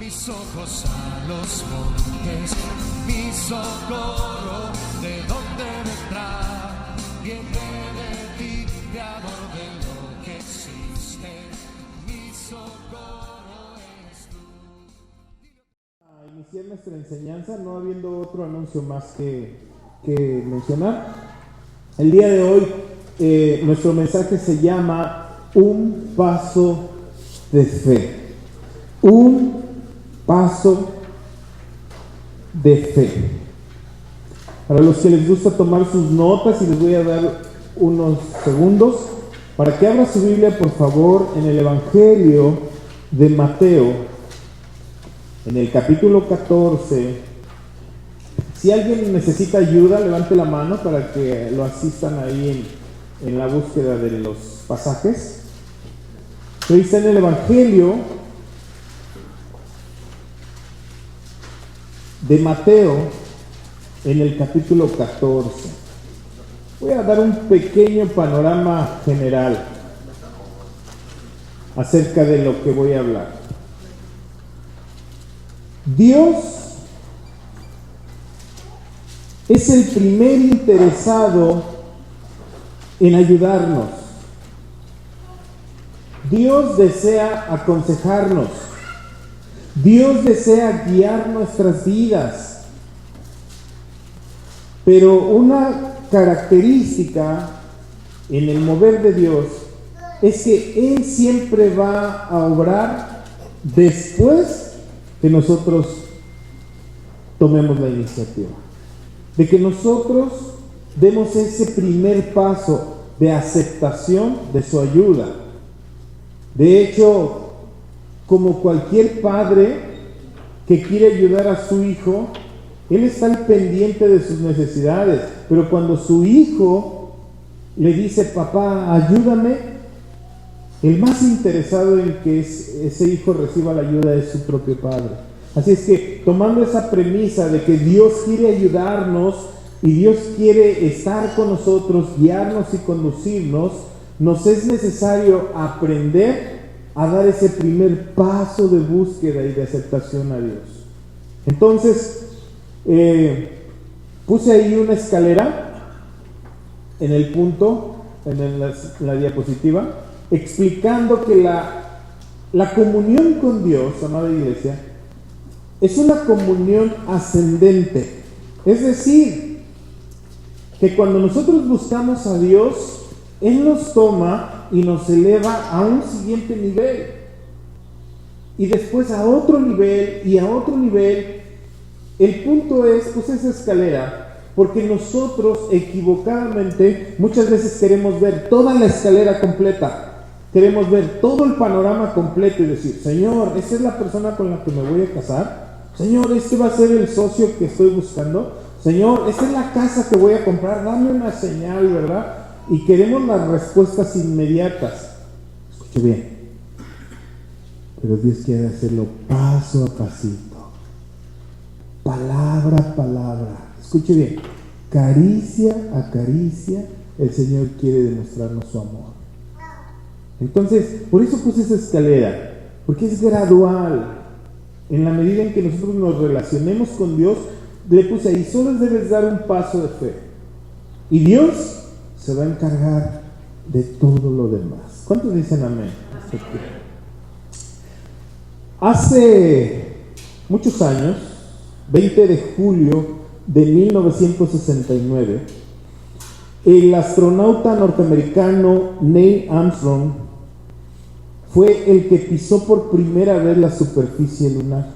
mis ojos a los montes, mi socorro, ¿de dónde vendrá? Viene de ti, creador de lo que existe, mi socorro eres tú. A iniciar nuestra enseñanza, no habiendo otro anuncio más que mencionar, el día de hoy nuestro mensaje se llama Un paso de fe. Un paso de fe. Para los que les gusta tomar sus notas, y les voy a dar unos segundos para que abra su Biblia, por favor, en el Evangelio de Mateo, en el capítulo 14. Si alguien necesita ayuda, levante la mano para que lo asistan ahí en la búsqueda de los pasajes. Hoy está en el Evangelio de Mateo, en el capítulo 14. Voy a dar un pequeño panorama general acerca de lo que voy a hablar. Dios es el primer interesado en ayudarnos. Dios desea aconsejarnos. Dios desea guiar nuestras vidas. Pero una característica en el mover de Dios es que Él siempre va a obrar después que nosotros tomemos la iniciativa. De que nosotros demos ese primer paso de aceptación de su ayuda. De hecho, como cualquier padre que quiere ayudar a su hijo, él está al pendiente de sus necesidades, pero cuando su hijo le dice, papá, ayúdame, el más interesado en que ese hijo reciba la ayuda es su propio padre. Así es que, tomando esa premisa de que Dios quiere ayudarnos y Dios quiere estar con nosotros, guiarnos y conducirnos, nos es necesario aprender a dar ese primer paso de búsqueda y de aceptación a Dios. Entonces, puse ahí una escalera en el punto, en la diapositiva, explicando que la comunión con Dios, amada iglesia, es una comunión ascendente. Es decir, que cuando nosotros buscamos a Dios, Él nos toma y nos eleva a un siguiente nivel, y después a otro nivel y a otro nivel. El punto es, pues, esa escalera, porque nosotros equivocadamente muchas veces queremos ver toda la escalera completa, queremos ver todo el panorama completo y decir, Señor, esa es la persona con la que me voy a casar, Señor, este va a ser el socio que estoy buscando, Señor, esta es la casa que voy a comprar, dame una señal, ¿verdad? Y queremos las respuestas inmediatas. Escuche bien. Pero Dios quiere hacerlo paso a pasito. Palabra a palabra. Escuche bien. Caricia a caricia, el Señor quiere demostrarnos su amor. Entonces, por eso puse esa escalera. Porque es gradual. En la medida en que nosotros nos relacionemos con Dios, le puse ahí, solo debes dar un paso de fe. Y Dios se va a encargar de todo lo demás. ¿Cuántos dicen amén? Hace muchos años, 20 de julio de 1969, el astronauta norteamericano Neil Armstrong fue el que pisó por primera vez la superficie lunar,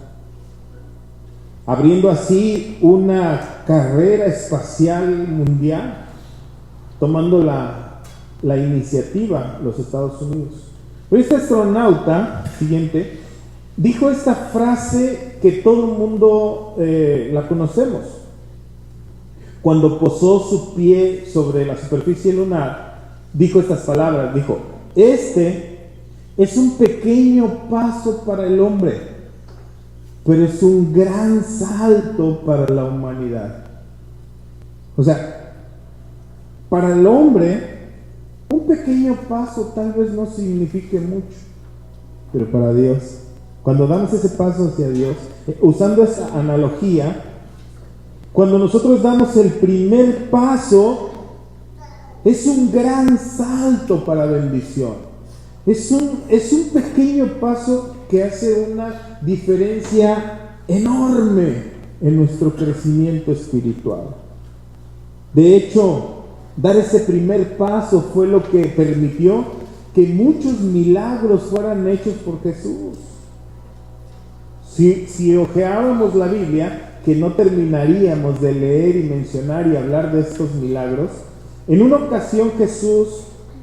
abriendo así una carrera espacial mundial, tomando la iniciativa los Estados Unidos. Pero este astronauta, siguiente, dijo esta frase que todo el mundo la conocemos. Cuando posó su pie sobre la superficie lunar, dijo estas palabras, dijo, este es un pequeño paso para el hombre, pero es un gran salto para la humanidad. O sea, para el hombre, un pequeño paso tal vez no signifique mucho, pero para Dios Cuando damos ese paso hacia Dios, usando esa analogía, cuando nosotros damos el primer paso, es un gran salto para bendición. Es un pequeño paso que hace una diferencia enorme en nuestro crecimiento espiritual. De hecho, dar ese primer paso fue lo que permitió que muchos milagros fueran hechos por Jesús. Si hojeábamos la Biblia, que no terminaríamos de leer y mencionar y hablar de estos milagros, en una ocasión Jesús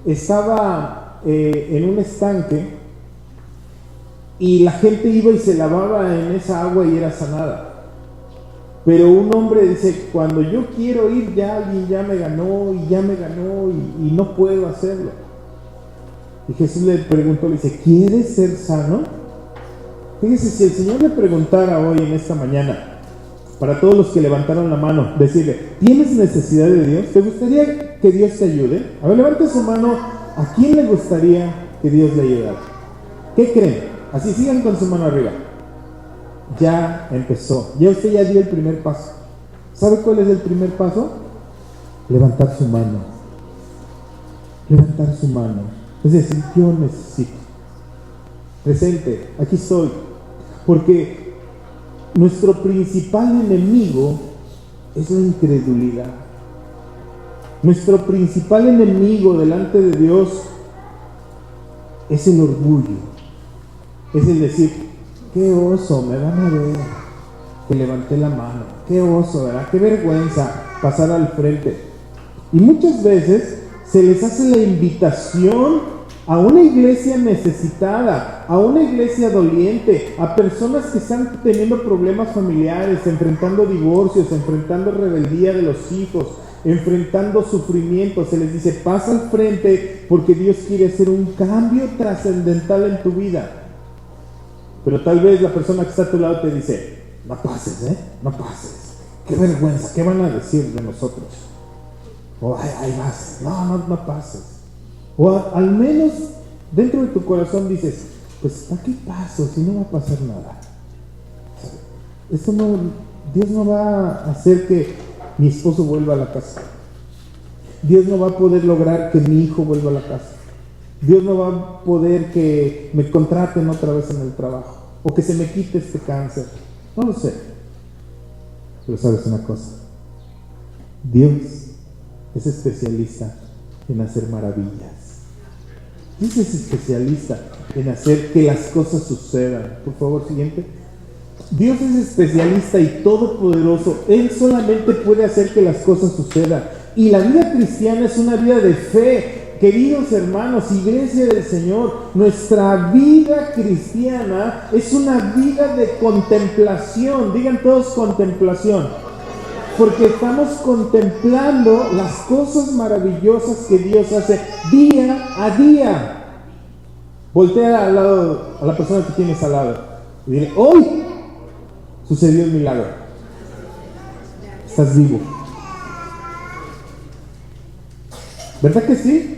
estaba en un estanque y la gente iba y se lavaba en esa agua y era sanada. Pero un hombre dice, cuando yo quiero ir, ya alguien ya me ganó y no puedo hacerlo. Y Jesús le preguntó, le dice, ¿quieres ser sano? Fíjese, si el Señor le preguntara hoy en esta mañana, para todos los que levantaron la mano, decirle, ¿tienes necesidad de Dios? ¿Te gustaría que Dios te ayude? A ver, levante su mano. ¿A quién le gustaría que Dios le ayudara? ¿Qué creen? Así, sigan con su mano arriba. Ya empezó. Ya usted ya dio el primer paso. ¿Sabe cuál es el primer paso? Levantar su mano. Levantar su mano. Es decir, yo necesito. Presente, aquí estoy. Porque nuestro principal enemigo es la incredulidad. Nuestro principal enemigo delante de Dios es el orgullo. Es el decir, qué oso, me van a ver que levanté la mano. Qué oso, ¿verdad? Qué vergüenza pasar al frente. Y muchas veces se les hace la invitación a una iglesia necesitada, a una iglesia doliente, a personas que están teniendo problemas familiares, enfrentando divorcios, enfrentando rebeldía de los hijos, enfrentando sufrimiento. Se les dice, pasa al frente porque Dios quiere hacer un cambio trascendental en tu vida. Pero tal vez la persona que está a tu lado te dice, no pases, no pases, qué vergüenza, ¿qué van a decir de nosotros? O ahí vas, no pases. O al menos dentro de tu corazón dices, pues ¿para qué paso si no va a pasar nada? Dios no va a hacer que mi esposo vuelva a la casa. Dios no va a poder lograr que mi hijo vuelva a la casa. Dios no va a poder que me contraten otra vez en el trabajo o que se me quite este cáncer. No lo sé. Pero sabes una cosa, Dios es especialista en hacer maravillas. Dios es especialista en hacer que las cosas sucedan. Por favor, siguiente. Dios es especialista y todopoderoso. Él solamente puede hacer que las cosas sucedan. Y la vida cristiana es una vida de fe. Queridos hermanos, iglesia del Señor, nuestra vida cristiana es una vida de contemplación. Digan todos contemplación. Porque estamos contemplando las cosas maravillosas que Dios hace día a día. Voltea al lado, a la persona que tienes al lado y dile, hoy sucedió el milagro. Estás vivo. ¿Verdad que sí?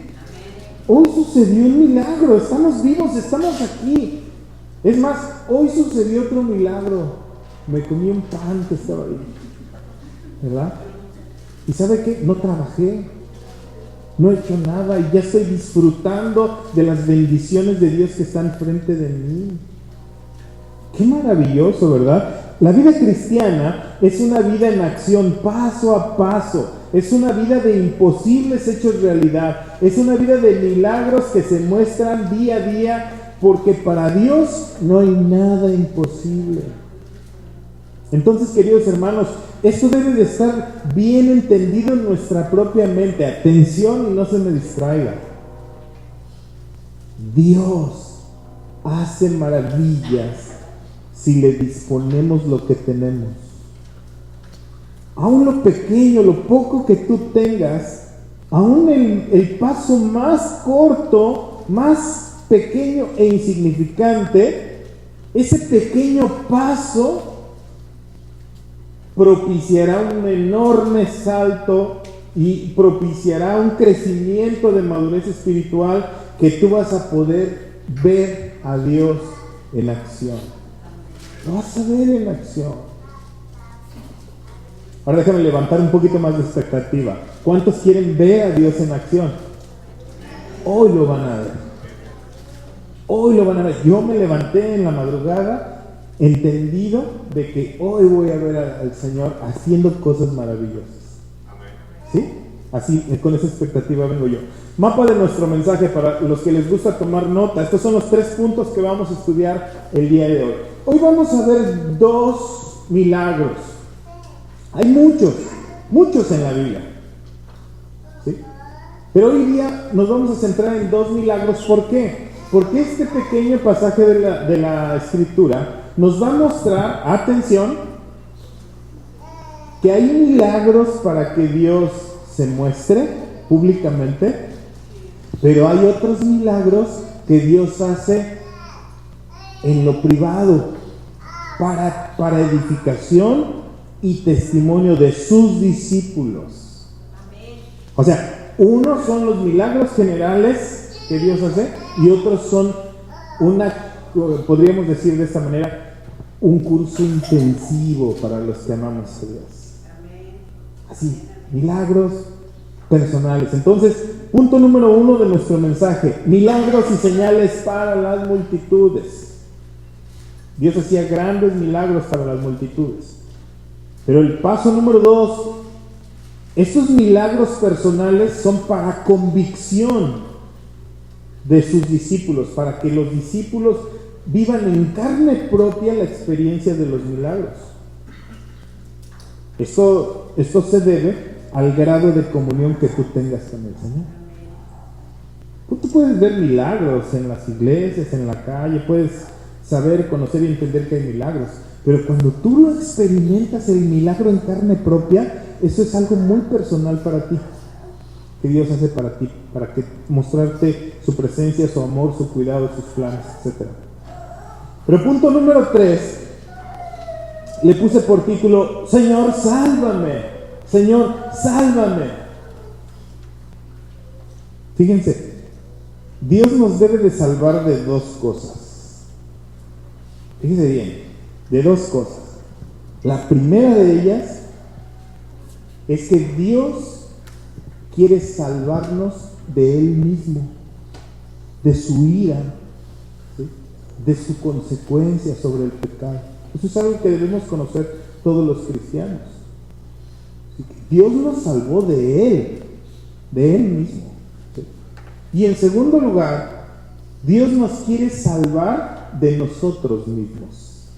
Hoy sucedió un milagro, estamos vivos, estamos aquí. Es más, hoy sucedió otro milagro. Me comí un pan que estaba ahí, ¿verdad? ¿Y sabe qué? No trabajé, no he hecho nada y ya estoy disfrutando de las bendiciones de Dios que están frente de mí. Qué maravilloso, ¿verdad? La vida cristiana es una vida en acción, paso a paso. Es una vida de imposibles hechos realidad. Es una vida de milagros que se muestran día a día, porque para Dios no hay nada imposible. Entonces, queridos hermanos, esto debe de estar bien entendido en nuestra propia mente. Atención y no se me distraiga. Dios hace maravillas si le disponemos lo que tenemos. Aún lo pequeño, lo poco que tú tengas, aún el paso más corto, más pequeño e insignificante, ese pequeño paso propiciará un enorme salto y propiciará un crecimiento de madurez espiritual que tú vas a poder ver a Dios en acción. Lo vas a ver en acción. Ahora déjame levantar un poquito más de expectativa. ¿Cuántos quieren ver a Dios en acción? Hoy lo van a ver. Hoy lo van a ver. Yo me levanté en la madrugada entendido de que hoy voy a ver al Señor haciendo cosas maravillosas. ¿Sí? Así, con esa expectativa vengo yo. Mapa de nuestro mensaje para los que les gusta tomar nota. Estos son los 3 puntos que vamos a estudiar el día de hoy. Hoy vamos a ver 2 milagros. Hay muchos en la Biblia. ¿Sí? Pero hoy día nos vamos a centrar en 2 milagros. ¿Por qué? Porque este pequeño pasaje de la Escritura nos va a mostrar, atención, que hay milagros para que Dios se muestre públicamente, pero hay otros milagros que Dios hace en lo privado para edificación y testimonio de sus discípulos. O sea, unos son los milagros generales que Dios hace y otros son podríamos decir de esta manera, un curso intensivo para los que amamos a Dios. Así, milagros personales. Entonces, punto número 1 de nuestro mensaje: milagros y señales para las multitudes. Dios hacía grandes milagros para las multitudes. Pero el paso número 2, estos milagros personales son para convicción de sus discípulos, para que los discípulos vivan en carne propia la experiencia de los milagros. Esto se debe al grado de comunión que tú tengas con el Señor. Tú puedes ver milagros en las iglesias, en la calle, puedes saber, conocer y entender que hay milagros, pero cuando tú lo experimentas el milagro en carne propia, eso es algo muy personal para ti, que Dios hace para ti, para que mostrarte su presencia, su amor, su cuidado, sus planes, etc. Pero punto número 3, le puse por título: Señor, sálvame. Señor, sálvame. Fíjense, Dios nos debe de salvar de 2 cosas. Fíjense bien, de 2 cosas. La primera de ellas es que Dios quiere salvarnos de Él mismo, de su ira, ¿sí?, de su consecuencia sobre el pecado. Eso es algo que debemos conocer todos los cristianos. Dios nos salvó de Él mismo, ¿sí? Y en segundo lugar, Dios nos quiere salvar de nosotros mismos.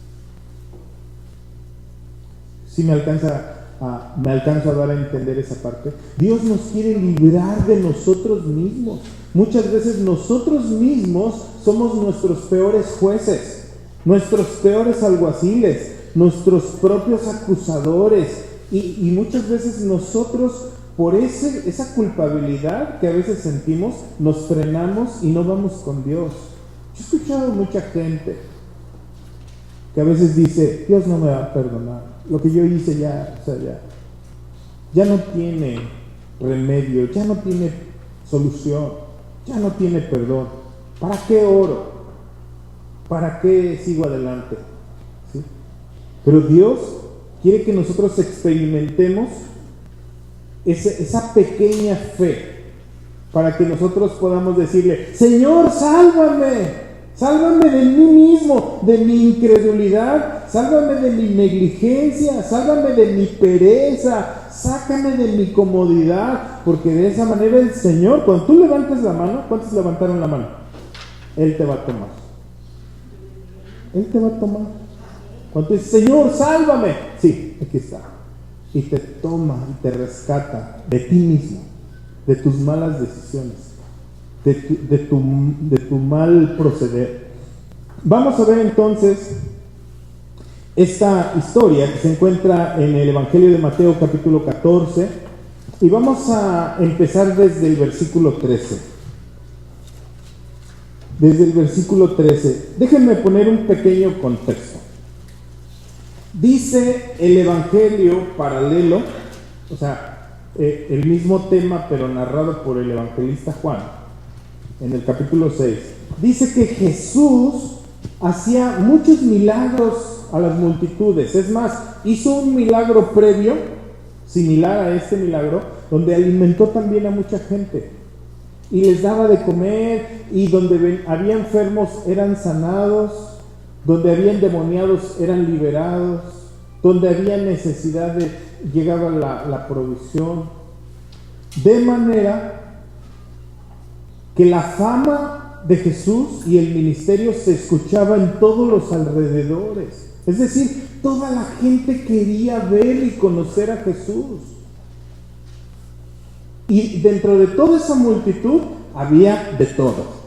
¿Sí me alcanzo a dar a entender esa parte? Dios nos quiere librar de nosotros mismos. Muchas veces nosotros mismos somos nuestros peores jueces, nuestros peores alguaciles, nuestros propios acusadores, y muchas veces nosotros, por esa culpabilidad que a veces sentimos, nos frenamos y no vamos con Dios. Yo he escuchado mucha gente que a veces dice: Dios no me va a perdonar, lo que yo hice ya no tiene remedio, ya no tiene solución, ya no tiene perdón. ¿Para qué oro? ¿Para qué sigo adelante? ¿Sí? Pero Dios quiere que nosotros experimentemos esa pequeña fe, para que nosotros podamos decirle: Señor, sálvame. Sálvame de mí mismo, de mi incredulidad, sálvame de mi negligencia, sálvame de mi pereza, sácame de mi comodidad, porque de esa manera el Señor, cuando tú levantes la mano, ¿cuántos levantaron la mano? Él te va a tomar. Él te va a tomar. Cuando tú dices: Señor, sálvame, sí, aquí está. Y te toma y te rescata de ti mismo, de tus malas decisiones, de tu mal proceder. Vamos a ver entonces esta historia que se encuentra en el Evangelio de Mateo capítulo 14, y vamos a empezar desde el versículo 13. Desde el versículo 13. Déjenme poner un pequeño contexto. Dice el Evangelio paralelo, o sea, el mismo tema pero narrado por el evangelista Juan, en el capítulo 6. Dice que Jesús hacía muchos milagros a las multitudes. Es más, hizo un milagro previo, similar a este milagro, donde alimentó también a mucha gente y les daba de comer, y donde había enfermos eran sanados, donde había endemoniados eran liberados, donde había necesidad llegaba la provisión, de manera que la fama de Jesús y el ministerio se escuchaba en todos los alrededores. Es decir, toda la gente quería ver y conocer a Jesús. Y dentro de toda esa multitud había de todo.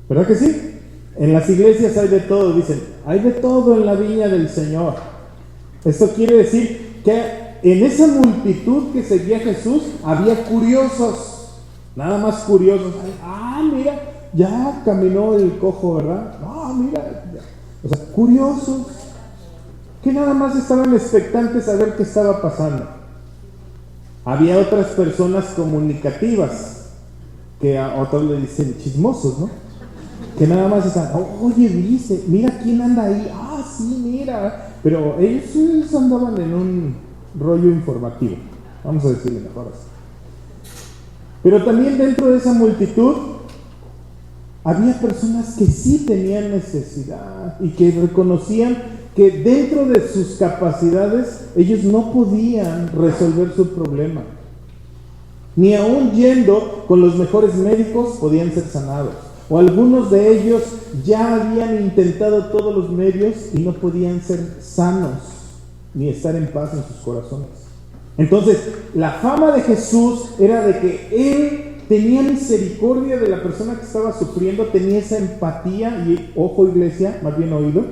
¿Verdad que sí? En las iglesias hay de todo, dicen, hay de todo en la viña del Señor. Esto quiere decir que en esa multitud que seguía a Jesús había curiosos, nada más curiosos. Mira, ya caminó el cojo, ¿verdad? Mira, o sea, curiosos, que nada más estaban expectantes a ver qué estaba pasando. Había otras personas comunicativas, que a otros le dicen chismosos, ¿no? Que nada más están, oye, dice, mira quién anda ahí, sí, mira. Pero ellos andaban en un rollo informativo, vamos a decirle mejor así. Pero también dentro de esa multitud había personas que sí tenían necesidad y que reconocían que dentro de sus capacidades ellos no podían resolver su problema. Ni aún yendo con los mejores médicos podían ser sanados. O algunos de ellos ya habían intentado todos los medios y no podían ser sanos ni estar en paz en sus corazones. Entonces, la fama de Jesús era de que Él tenía misericordia de la persona que estaba sufriendo, tenía esa empatía. Y ojo, iglesia, más bien oído,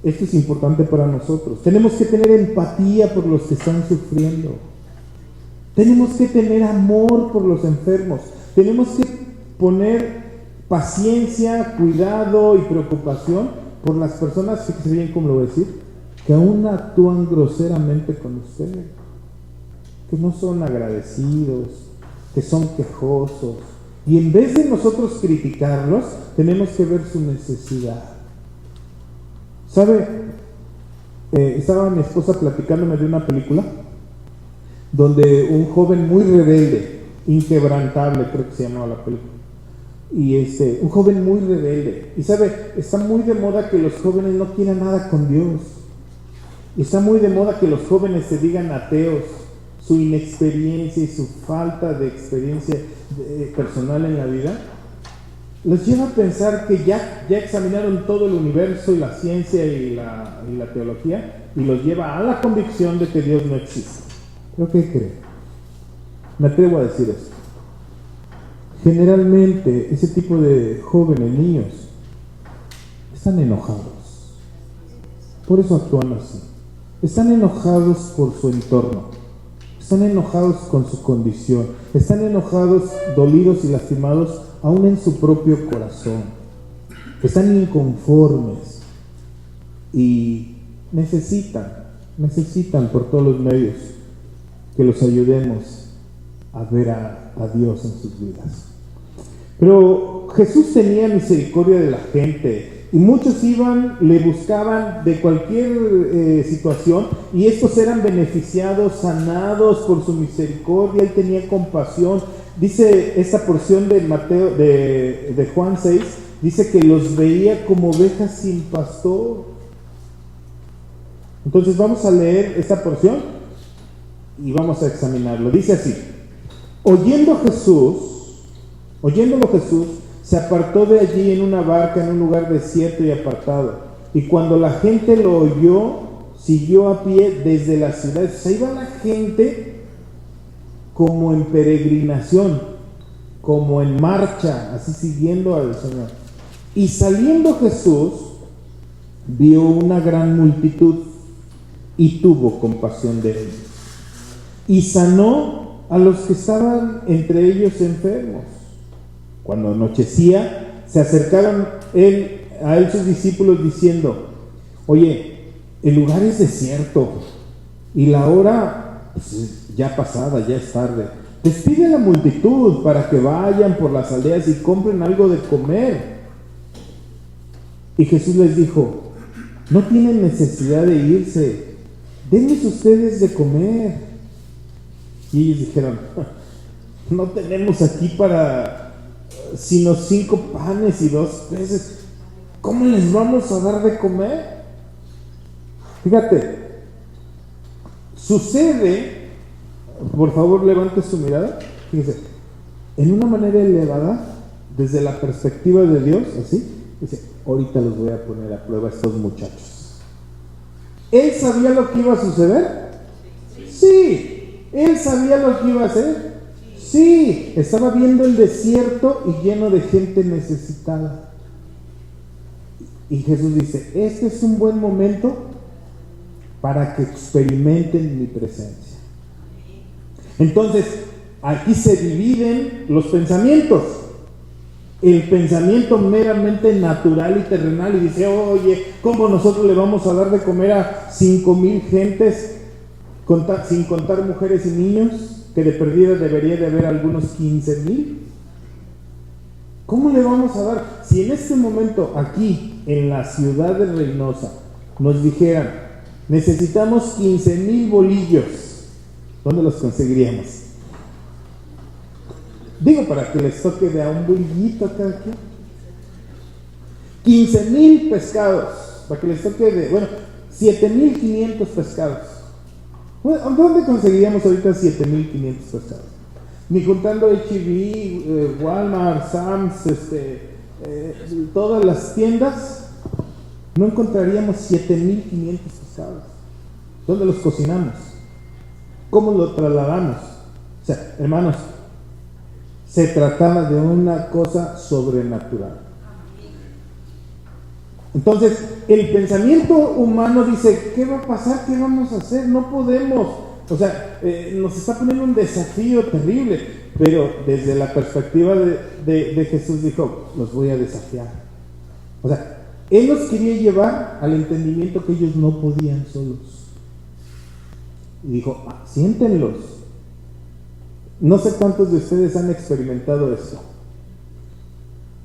esto es importante para nosotros. Tenemos que tener empatía por los que están sufriendo. Tenemos que tener amor por los enfermos. Tenemos que poner paciencia, cuidado y preocupación por las personas, fíjense bien cómo lo voy a decir, que aún actúan groseramente con usted, que no son agradecidos, que son quejosos. Y en vez de nosotros criticarlos, tenemos que ver su necesidad. ¿Sabe? Estaba mi esposa platicándome de una película donde un joven muy rebelde, inquebrantable, creo que se llamaba la película, y un joven muy rebelde. Y sabe, está muy de moda que los jóvenes no quieran nada con Dios. Y está muy de moda que los jóvenes se digan ateos. Su inexperiencia y su falta de experiencia personal en la vida los lleva a pensar que ya examinaron todo el universo y la ciencia y la teología, y los lleva a la convicción de que Dios no existe. ¿Pero qué cree? Me atrevo a decir esto. Generalmente ese tipo de jóvenes, niños, están enojados. Por eso actúan así. Están enojados por su entorno. Están enojados con su condición. Están enojados, dolidos y lastimados aún en su propio corazón. Están inconformes y necesitan por todos los medios que los ayudemos a ver a Dios en sus vidas. Pero Jesús tenía misericordia de la gente, y muchos le buscaban de cualquier situación, y estos eran beneficiados, sanados por su misericordia. Él tenía compasión. Dice esta porción de Mateo, de Juan 6, dice que los veía como ovejas sin pastor. Entonces vamos a leer esta porción y vamos a examinarlo. Dice así: oyéndolo Jesús, se apartó de allí en una barca en un lugar desierto y apartado. Y cuando la gente lo oyó, siguió a pie desde la ciudad. Se iba la gente como en peregrinación, como en marcha, así siguiendo al Señor. Y saliendo Jesús, vio una gran multitud y tuvo compasión de ellos. Y sanó a los que estaban entre ellos enfermos. Cuando anochecía, se acercaron a él sus discípulos diciendo: oye, el lugar es desierto y la hora ya pasada, ya es tarde. Despide a la multitud para que vayan por las aldeas y compren algo de comer. Y Jesús les dijo: no tienen necesidad de irse, denles ustedes de comer. Y ellos dijeron: no tenemos aquí para sino 5 panes y 2 peces. ¿Cómo les vamos a dar de comer? Fíjate, sucede, por favor levante su mirada, fíjese, en una manera elevada, desde la perspectiva de Dios, así, dice: ahorita los voy a poner a prueba a estos muchachos. ¿Él sabía lo que iba a suceder? Sí. ¿Él sabía lo que iba a hacer? Sí. Estaba viendo el desierto y lleno de gente necesitada. Y Jesús dice: este es un buen momento para que experimenten mi presencia. Entonces, aquí se dividen los pensamientos. El pensamiento meramente natural y terrenal, y dice: oye, ¿cómo nosotros le vamos a dar de comer a 5,000 gentes, sin contar mujeres y niños, que de perdida debería de haber algunos 15,000? ¿Cómo le vamos a dar? Si en este momento aquí, en la ciudad de Reynosa, nos dijeran: necesitamos 15,000 bolillos, ¿dónde los conseguiríamos? Digo, para que les toque de a un bolillito a cada quien. 15,000 pescados, para que les toque de, 7,500 pescados. ¿Dónde conseguiríamos ahorita 7,500 pescados? Ni juntando H-E-B, Walmart, Sam's, todas las tiendas, no encontraríamos 7,500 pescados. ¿Dónde los cocinamos? ¿Cómo lo trasladamos? O sea, hermanos, se trataba de una cosa sobrenatural. Entonces, el pensamiento humano dice: ¿qué va a pasar? ¿Qué vamos a hacer? No podemos. O sea, nos está poniendo un desafío terrible. Pero desde la perspectiva de Jesús dijo: los voy a desafiar. O sea, Él los quería llevar al entendimiento que ellos no podían solos. Y dijo: siéntenlos. No sé cuántos de ustedes han experimentado esto,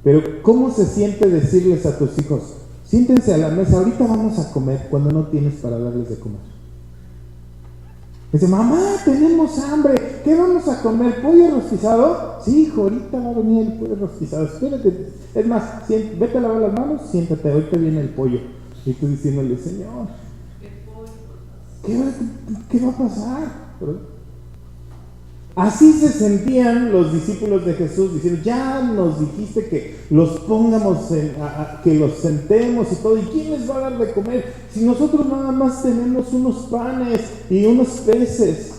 pero ¿cómo se siente decirles a tus hijos: siéntense a la mesa, ahorita vamos a comer, cuando no tienes para darles de comer? Dice: mamá, tenemos hambre, ¿qué vamos a comer? ¿Pollo rostizado? Sí, hijo, ahorita va a venir el pollo rostizado, espérate. Es más, vete a lavar las manos, siéntate, ahorita viene el pollo. Y tú diciéndole: Señor, ¿qué va a pasar? ¿Verdad? Así se sentían los discípulos de Jesús, diciendo: ya nos dijiste que los pongamos, que los sentemos y todo, ¿y quién les va a dar de comer? Si nosotros nada más tenemos unos panes y unos peces.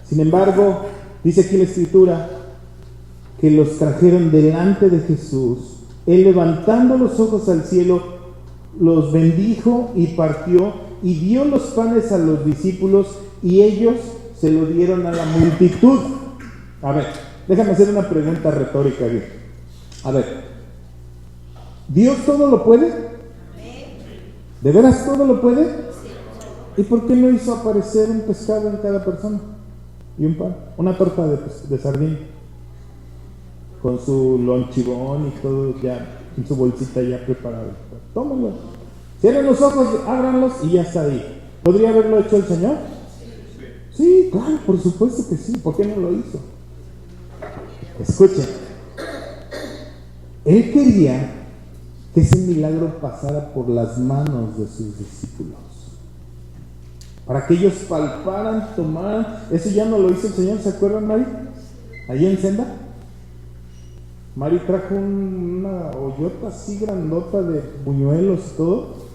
Sin embargo, dice aquí la Escritura, que los trajeron delante de Jesús. Él, levantando los ojos al cielo, los bendijo y partió, y dio los panes a los discípulos, y ellos se lo dieron a la multitud. A ver, déjame hacer una pregunta retórica aquí. A ver, ¿Dios todo lo puede? ¿De veras todo lo puede? ¿Y por qué no hizo aparecer un pescado en cada persona? Y un pan, una torta de sardina, con su lonchibón y todo ya, en su bolsita ya preparada. Tómenlo. Cierren los ojos, ábranlos y ya está ahí. ¿Podría haberlo hecho el Señor? Sí, claro, por supuesto que sí. ¿Por qué no lo hizo? Escuchen. Él quería que ese milagro pasara por las manos de sus discípulos, para que ellos palparan, tomaran. Eso ya no lo hizo el Señor, ¿se acuerdan, Mari? Allí en Senda. Mari trajo una ollota así grandota de buñuelos y todo,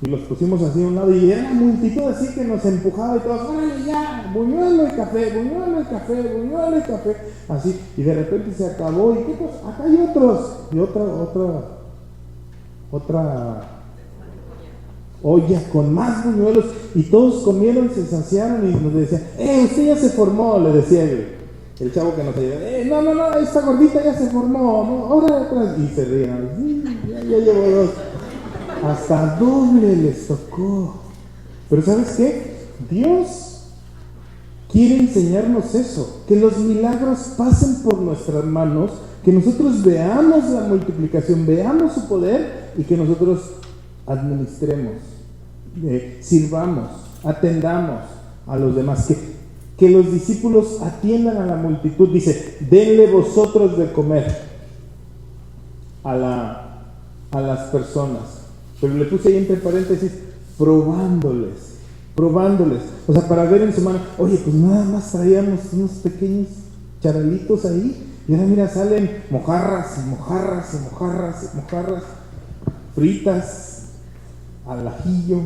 y los pusimos así a un lado, y era una multitud así que nos empujaba y todos: ¡órale ya! Buñuelo y café, buñuelo y café, buñuelo y café, así. Y de repente se acabó, y ¿qué pasa? Acá hay otros, y otra olla con más buñuelos, y todos comieron, se saciaron, y nos decían: usted ya se formó, le decía el chavo que nos ayudaba: no, esta gordita ya se formó, ¿no? Ahora atrás. Y se rían: sí, ya llevo 2. Hasta doble les tocó. Pero ¿sabes qué? Dios quiere enseñarnos eso, que los milagros pasen por nuestras manos, que nosotros veamos la multiplicación, veamos su poder, y que nosotros administremos, sirvamos, atendamos a los demás, que los discípulos atiendan a la multitud. Dice, denle vosotros de comer a las personas. Pero le puse ahí entre paréntesis, probándoles. O sea, para ver en su mano, oye, pues nada más traíamos unos pequeños charalitos ahí, y ahora mira, salen mojarras y mojarras y mojarras y mojarras, fritas, al ajillo.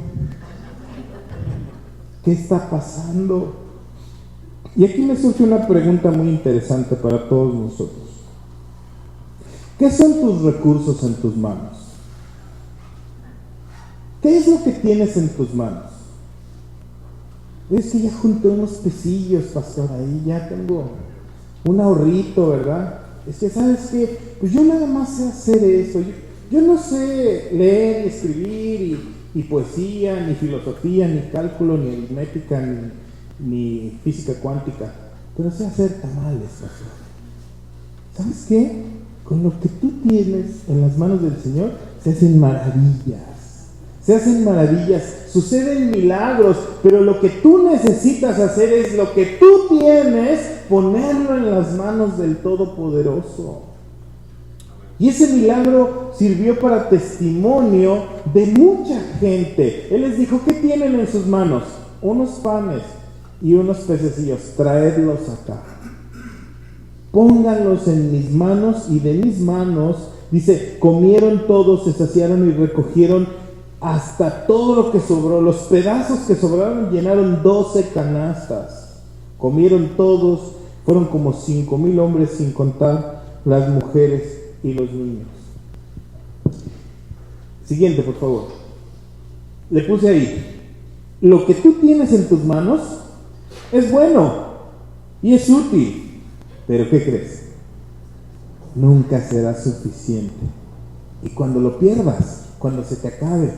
¿Qué está pasando? Y aquí me surge una pregunta muy interesante para todos nosotros. ¿Qué son tus recursos en tus manos? ¿Qué es lo que tienes en tus manos? Es que ya junté unos pesillos, pastor, ahí ya tengo un ahorrito, ¿verdad? Es que, ¿sabes qué? Pues yo nada más sé hacer eso. Yo no sé leer y escribir y poesía, ni filosofía, ni cálculo, ni aritmética, ni física cuántica, pero sé hacer tamales, pastor. ¿Sabes qué? Con lo que tú tienes en las manos del Señor se hacen maravillas. Suceden milagros, pero lo que tú necesitas hacer es lo que tú tienes, ponerlo en las manos del Todopoderoso. Y ese milagro sirvió para testimonio de mucha gente. Él les dijo, ¿qué tienen en sus manos? Unos panes y unos pececillos, traedlos acá. Pónganlos en mis manos, y de mis manos, dice, comieron todos, se saciaron y recogieron hasta todo lo que sobró. Los pedazos que sobraron llenaron 12 canastas. Comieron todos, fueron como 5,000 hombres, sin contar las mujeres y los niños. Siguiente, por favor. Le puse ahí, lo que tú tienes en tus manos es bueno y es útil, pero ¿qué crees? Nunca será suficiente, y cuando lo pierdas, cuando se te acabe,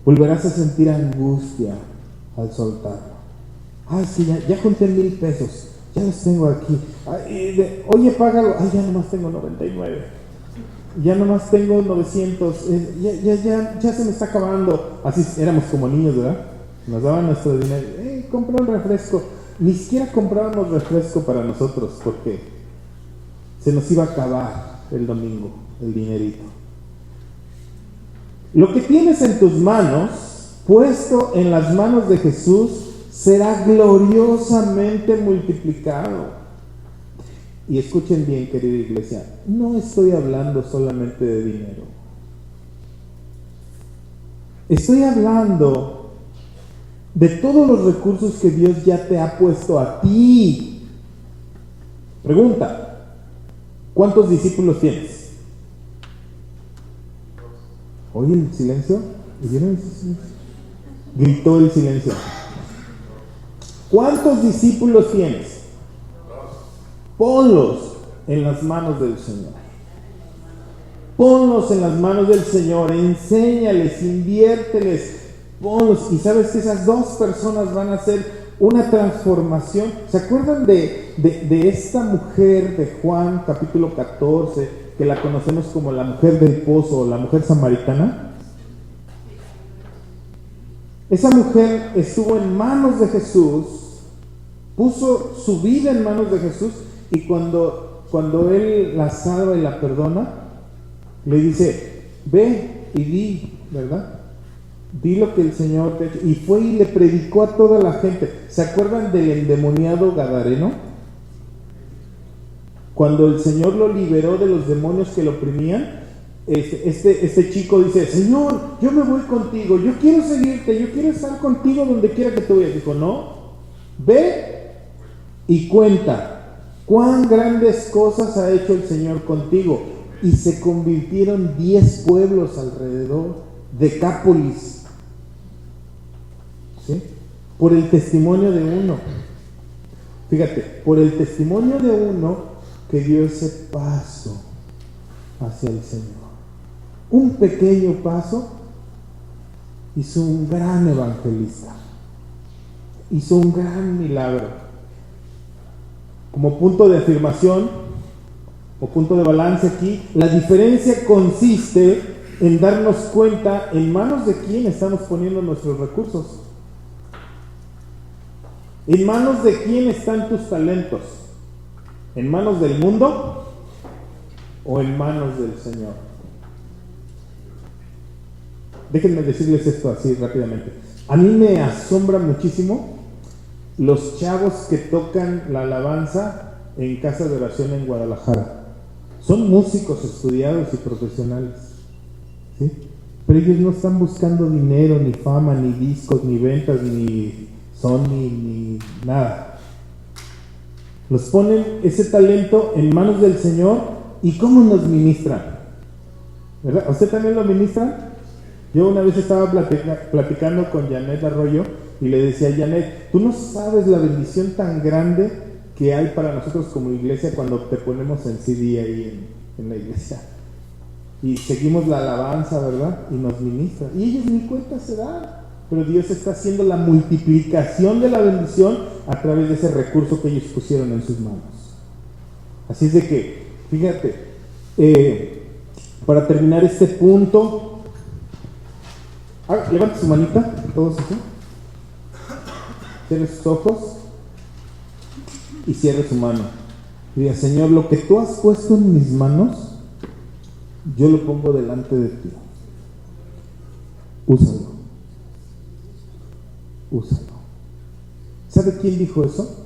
volverás a sentir angustia al soltarlo. Sí, ya junté 1,000 pesos, ya los tengo aquí. Oye, págalo. Ya nomás tengo 99. Ya nomás tengo 900. Ya se me está acabando. Así éramos como niños, ¿verdad? Nos daban nuestro dinero. Compra un refresco. Ni siquiera comprábamos refresco para nosotros, porque se nos iba a acabar el domingo el dinerito. Lo que tienes en tus manos, puesto en las manos de Jesús, será gloriosamente multiplicado. Y escuchen bien, querida iglesia, no estoy hablando solamente de dinero. Estoy hablando de todos los recursos que Dios ya te ha puesto a ti. Pregunta, ¿cuántos discípulos tienes? ¿Oye el silencio? ¿Oyeron ese silencio? Gritó el silencio. ¿Cuántos discípulos tienes? Ponlos en las manos del Señor. Ponlos en las manos del Señor. Enséñales, inviérteles, ponlos. Y sabes que esas 2 personas van a hacer una transformación. ¿Se acuerdan de esta mujer de Juan capítulo 14? Que la conocemos como la mujer del pozo, la mujer samaritana. Esa mujer estuvo en manos de Jesús, puso su vida en manos de Jesús, y cuando Él la salva y la perdona, le dice, ve y di, ¿verdad? Di lo que el Señor te ha hecho. Y fue y le predicó a toda la gente. ¿Se acuerdan del endemoniado gadareno? Cuando el Señor lo liberó de los demonios que lo oprimían, este chico dice, Señor, yo me voy contigo, yo quiero seguirte, yo quiero estar contigo donde quiera que tú vayas. Dijo, no, ve y cuenta cuán grandes cosas ha hecho el Señor contigo. Y se convirtieron 10 pueblos alrededor, Decápolis, ¿sí? Por el testimonio de uno. Fíjate, por el testimonio de uno que dio ese paso hacia el Señor. Un pequeño paso hizo un gran evangelista, hizo un gran milagro. Como punto de afirmación o punto de balance aquí, la diferencia consiste en darnos cuenta en manos de quién estamos poniendo nuestros recursos. ¿En manos de quién están tus talentos? ¿En manos del mundo o en manos del Señor? Déjenme decirles esto así rápidamente. A mí me asombra muchísimo los chavos que tocan la alabanza en casa de oración en Guadalajara. Son músicos estudiados y profesionales, ¿sí? Pero ellos no están buscando dinero, ni fama, ni discos, ni ventas, ni Sony, ni nada. Los ponen ese talento en manos del Señor. ¿Y cómo nos ministran? ¿Verdad? ¿Usted también lo ministra? Yo una vez estaba platicando con Janet Arroyo y le decía: Janet, tú no sabes la bendición tan grande que hay para nosotros como iglesia cuando te ponemos en CD ahí en la iglesia y seguimos la alabanza, ¿verdad? Y nos ministra. Y ellos ni cuenta se dan. Pero Dios está haciendo la multiplicación de la bendición a través de ese recurso que ellos pusieron en sus manos. Así es de que, fíjate, para terminar este punto, levante su manita, todos así, cierre sus ojos y cierre su mano. Y diga: Señor, lo que tú has puesto en mis manos, yo lo pongo delante de ti. Úsalo. Úsalo. ¿Sabe quién dijo eso?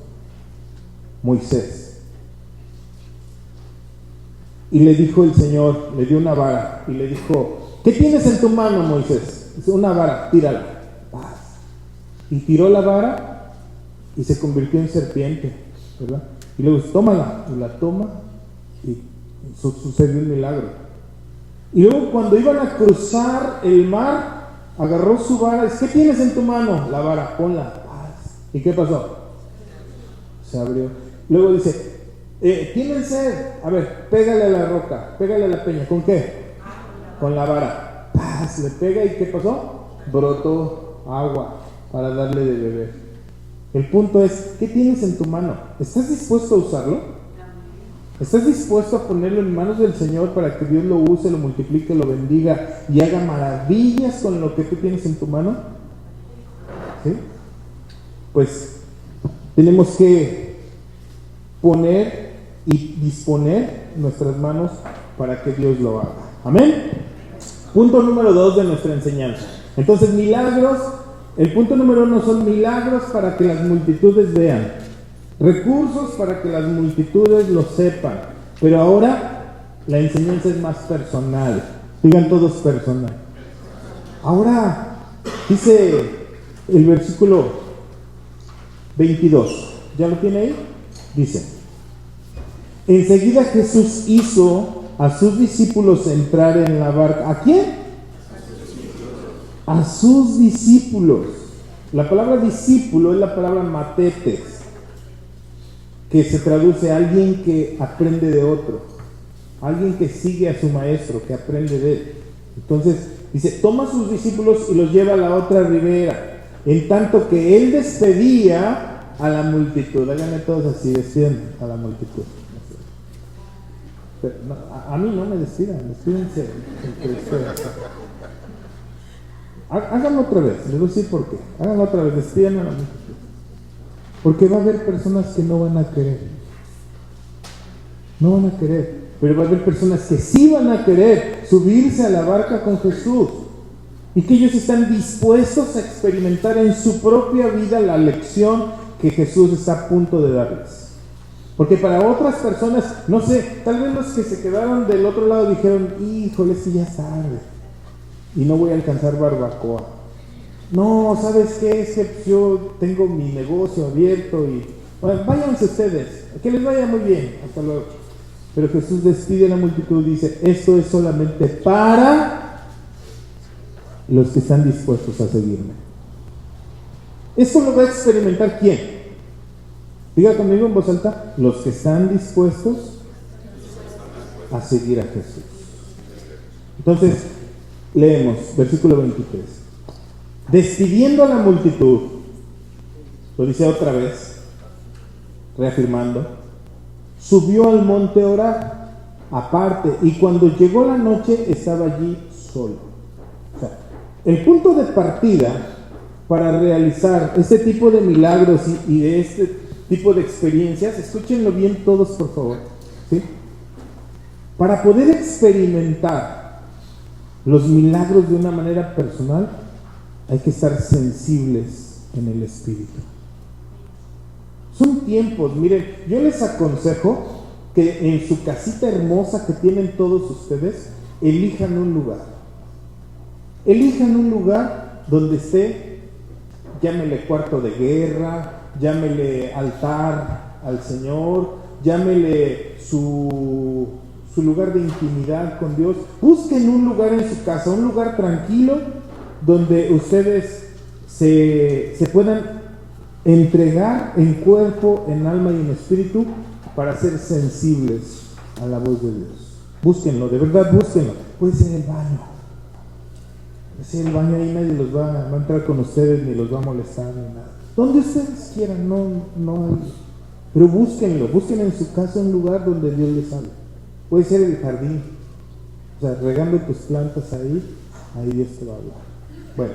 Moisés. Y le dijo el Señor, le dio una vara y le dijo: ¿qué tienes en tu mano, Moisés? Dice: una vara, tírala. Y tiró la vara y se convirtió en serpiente, ¿verdad? Y luego dice: tómala. Y la toma y sucedió un milagro. Y luego, cuando iban a cruzar el mar, agarró su vara y dice: ¿qué tienes en tu mano? La vara, ponla. ¿Y qué pasó? Se abrió. Luego dice: ¿tienen sed? A ver, pégale a la roca, pégale a la peña. ¿Con qué? Con la vara. Le pega y ¿qué pasó? Brotó agua para darle de beber. El punto es: ¿qué tienes en tu mano? ¿Estás dispuesto a usarlo? ¿Estás dispuesto a ponerlo en manos del Señor para que Dios lo use, lo multiplique, lo bendiga y haga maravillas con lo que tú tienes en tu mano? ¿Sí? Pues tenemos que poner y disponer nuestras manos para que Dios lo haga. Amén. Punto número 2 de nuestra enseñanza. Entonces, milagros. El punto número 1 son milagros para que las multitudes vean. Recursos para que las multitudes lo sepan. Pero ahora la enseñanza es más personal. Digan todos: personal. Ahora dice el versículo 22. ¿Ya lo tiene ahí? Dice: enseguida Jesús hizo a sus discípulos entrar en la barca. ¿A quién? A sus discípulos. La palabra discípulo es la palabra matetes, que se traduce a alguien que aprende de otro, alguien que sigue a su maestro, que aprende de él. Entonces dice: toma a sus discípulos y los lleva a la otra ribera, en tanto que él despedía a la multitud. Háganme todos así: despidan a la multitud. Pero no, a mí no me despidan, despídense entre ustedes. Háganlo otra vez, les voy a decir por qué. Háganlo otra vez, despidan a la multitud. Porque va a haber personas que no van a querer. No van a querer. Pero va a haber personas que sí van a querer subirse a la barca con Jesús. Y que ellos están dispuestos a experimentar en su propia vida la lección que Jesús está a punto de darles. Porque para otras personas, no sé, tal vez los que se quedaron del otro lado dijeron: híjole, si ya es tarde y no voy a alcanzar barbacoa. No, ¿sabes qué? Es que yo tengo mi negocio abierto y bueno, váyanse ustedes, que les vaya muy bien, hasta luego. Pero Jesús despide a la multitud y dice: esto es solamente para los que están dispuestos a seguirme. Esto lo va a experimentar ¿quién? Diga conmigo en voz alta: los que están dispuestos a seguir a Jesús. Entonces, leemos versículo 23. Despidiendo a la multitud, lo dice otra vez, reafirmando, subió al monte a orar aparte, y cuando llegó la noche estaba allí solo. O sea, el punto de partida para realizar este tipo de milagros y de este tipo de experiencias, escúchenlo bien todos por favor, ¿sí? Para poder experimentar los milagros de una manera personal, hay que estar sensibles en el Espíritu. Son tiempos, miren, yo les aconsejo que en su casita hermosa que tienen todos ustedes, elijan un lugar. Elijan un lugar donde esté, llámele cuarto de guerra, llámele altar al Señor, llámele su lugar de intimidad con Dios. Busquen un lugar en su casa, un lugar tranquilo, donde ustedes se puedan entregar en cuerpo, en alma y en espíritu para ser sensibles a la voz de Dios. Búsquenlo, de verdad búsquenlo. Puede ser el baño. Puede ser el baño, ahí nadie los va a entrar con ustedes ni los va a molestar ni nada. Donde ustedes quieran, no hay. Pero búsquenlo, busquen en su casa un lugar donde Dios les hable. Puede ser el jardín. O sea, regando tus plantas ahí Dios te va a hablar. Bueno,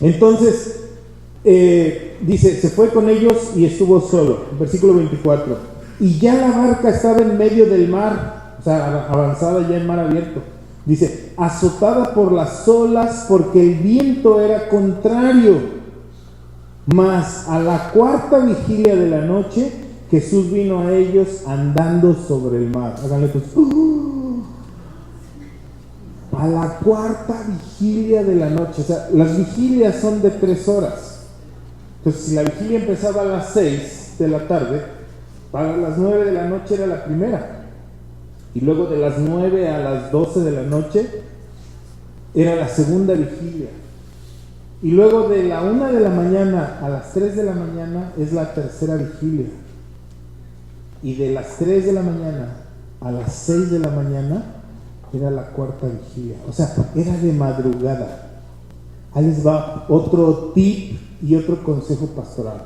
entonces dice, se fue con ellos y estuvo solo. Versículo 24. Y ya la barca estaba en medio del mar, o sea, avanzada ya en mar abierto. Dice, azotada por las olas porque el viento era contrario. Mas a la cuarta vigilia de la noche, Jesús vino a ellos andando sobre el mar. Háganle pues. A la cuarta vigilia de la noche. O sea, las vigilias son de 3 horas. Entonces, si la vigilia empezaba a las 6 de la tarde, para las 9 de la noche era la primera. Y luego de las 9 a las 12 de la noche era la segunda vigilia. Y luego de la 1 de la mañana a las 3 de la mañana es la tercera vigilia. Y de las 3 de la mañana a las 6 de la mañana era la cuarta vigilia. O sea, era de madrugada. Ahí les va otro tip y otro consejo pastoral.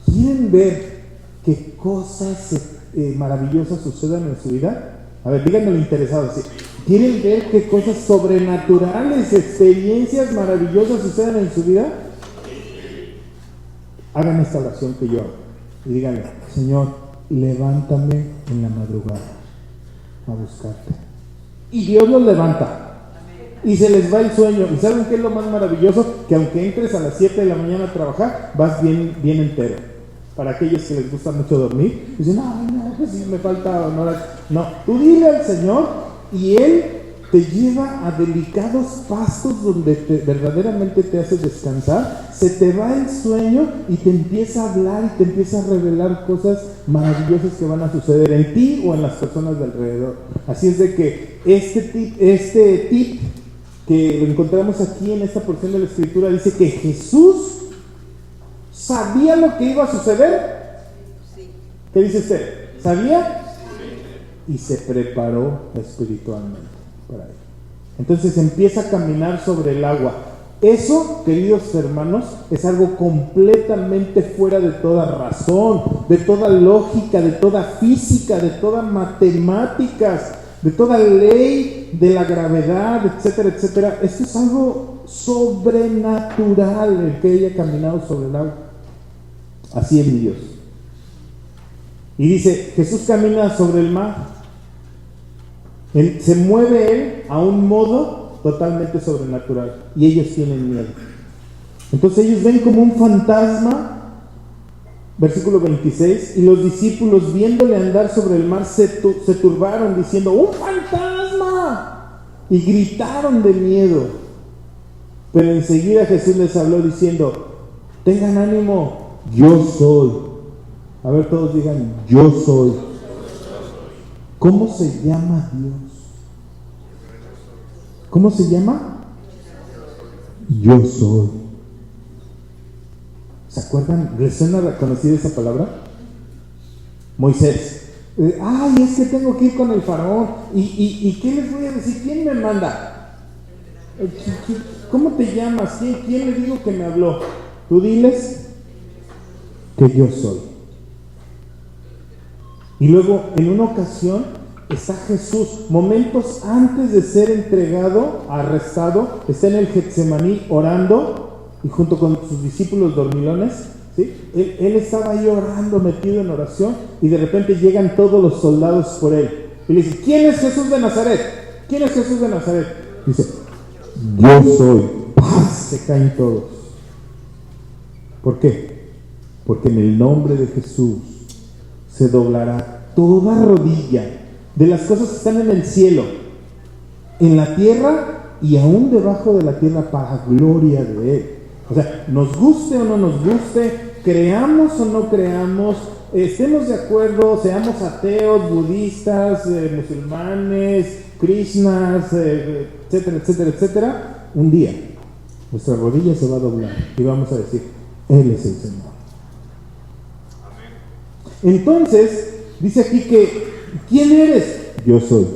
¿Quieren ver qué cosas maravillosas sucedan en su vida? A ver, díganme lo interesado. ¿Sí? ¿Quieren ver qué cosas sobrenaturales, experiencias maravillosas sucedan en su vida? Hagan esta oración que yo hago y díganle, Señor, levántame en la madrugada a buscarte. Y Dios los levanta y se les va el sueño. ¿Y saben qué es lo más maravilloso? Que aunque entres a las 7 de la mañana a trabajar, vas bien entero. Para aquellos que les gusta mucho dormir, dicen, no, pues sí, me falta horas. No, tú dile al Señor y Él te lleva a delicados pastos donde verdaderamente te hace descansar, se te va el sueño y te empieza a hablar y te empieza a revelar cosas maravillosas que van a suceder en ti o en las personas de alrededor. Así es de que este tip que lo encontramos aquí en esta porción de la Escritura dice que Jesús ¿sabía lo que iba a suceder? Sí. ¿Qué dice usted? ¿Sabía? Sí. Y se preparó espiritualmente para ello. Entonces empieza a caminar sobre el agua. Eso, queridos hermanos, es algo completamente fuera de toda razón, de toda lógica, de toda física, de toda matemáticas, de toda ley de la gravedad, etcétera, etcétera. Esto es algo sobrenatural, el que haya caminado sobre el agua. Así es mi Dios. Y dice, Jesús camina sobre el mar. Se mueve Él a un modo totalmente sobrenatural. Y ellos tienen miedo. Entonces ellos ven como un fantasma. Versículo 26. Y los discípulos, viéndole andar sobre el mar, se turbaron diciendo, ¡un fantasma! Y gritaron de miedo. Pero enseguida Jesús les habló diciendo, tengan ánimo, yo soy. A ver, todos digan, yo soy. ¿Cómo se llama Dios? ¿Cómo se llama? Yo soy. ¿Se acuerdan? ¿Les suena conocida esa palabra? Moisés. Ay, es que tengo que ir con el faraón. ¿Y qué les voy a decir? ¿Quién me manda? ¿Cómo te llamas? ¿Quién le digo que me habló? Tú diles que yo soy. Y luego, en una ocasión, está Jesús, momentos antes de ser entregado, arrestado, está en el Getsemaní orando y junto con sus discípulos dormilones, ¿sí? Él estaba ahí orando, metido en oración, y de repente llegan todos los soldados por él y le dicen: ¿quién es Jesús de Nazaret? ¿Quién es Jesús de Nazaret? Dice: yo soy. ¡Paz! Se caen todos. ¿Por qué? Porque en el nombre de Jesús se doblará toda rodilla de las cosas que están en el cielo, en la tierra y aún debajo de la tierra, para gloria de Él. O sea, nos guste o no nos guste, creamos o no creamos, estemos de acuerdo, seamos ateos, budistas, musulmanes, krishnas, etcétera, etcétera, etcétera, un día nuestra rodilla se va a doblar y vamos a decir: Él es el Señor. Entonces, dice aquí que: ¿quién eres? Yo soy.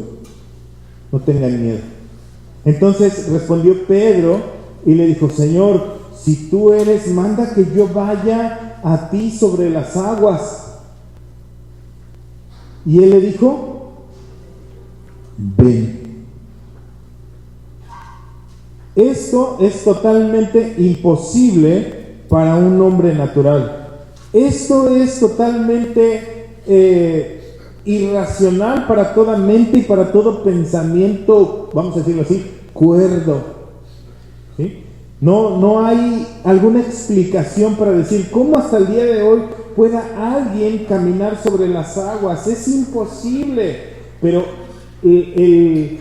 No tengan miedo. Entonces respondió Pedro y le dijo: Señor, si tú eres, manda que yo vaya a ti sobre las aguas. Y él le dijo: ven. Esto es totalmente imposible para un hombre natural. Esto es totalmente irracional para toda mente y para todo pensamiento, vamos a decirlo así, cuerdo. ¿Sí? No hay alguna explicación para decir cómo hasta el día de hoy pueda alguien caminar sobre las aguas. Es imposible. Pero el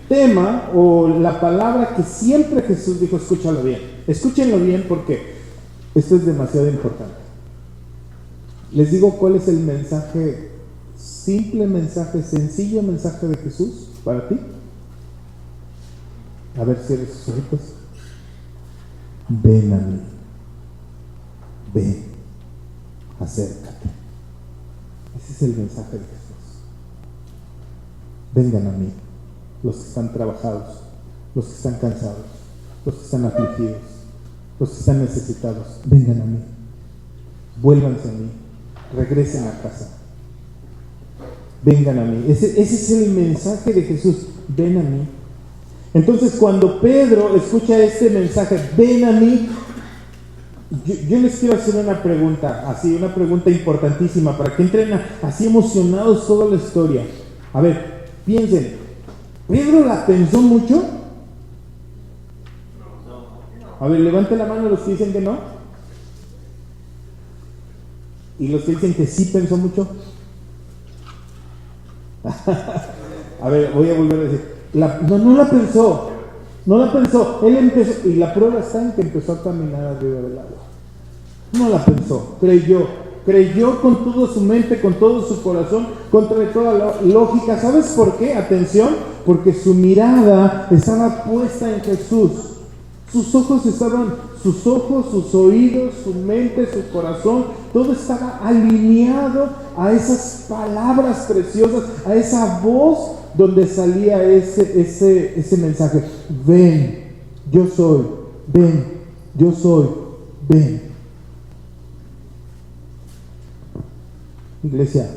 tema o la palabra que siempre Jesús dijo, escúchenlo bien porque esto es demasiado importante. Les digo cuál es el mensaje, simple mensaje, sencillo mensaje de Jesús para ti. A ver si eres sus ojitos. Ven a mí. Ven. Acércate. Ese es el mensaje de Jesús. Vengan a mí, los que están trabajados, los que están cansados, los que están afligidos, los que están necesitados. Vengan a mí. Vuélvanse a mí. Regresen a casa. Vengan a mí. Ese es el mensaje de Jesús. Ven a mí. Entonces, cuando Pedro escucha este mensaje, ven a mí, yo les quiero hacer una pregunta, así, una pregunta importantísima, para que entren así emocionados toda la historia. A ver, piensen, ¿Pedro la pensó mucho? A ver, levante la mano los que dicen que no. ¿Y los que dicen que sí pensó mucho? A ver, voy a volver a decir. No la pensó. Él empezó, y la prueba está en que empezó a caminar arriba del agua. No la pensó, creyó con toda su mente, con todo su corazón, contra toda la lógica. ¿Sabes por qué? Atención, porque su mirada estaba puesta en Jesús. Sus ojos, sus oídos, su mente, su corazón, todo estaba alineado a esas palabras preciosas, a esa voz donde salía ese mensaje. Ven, yo soy, ven, yo soy, ven. Iglesia,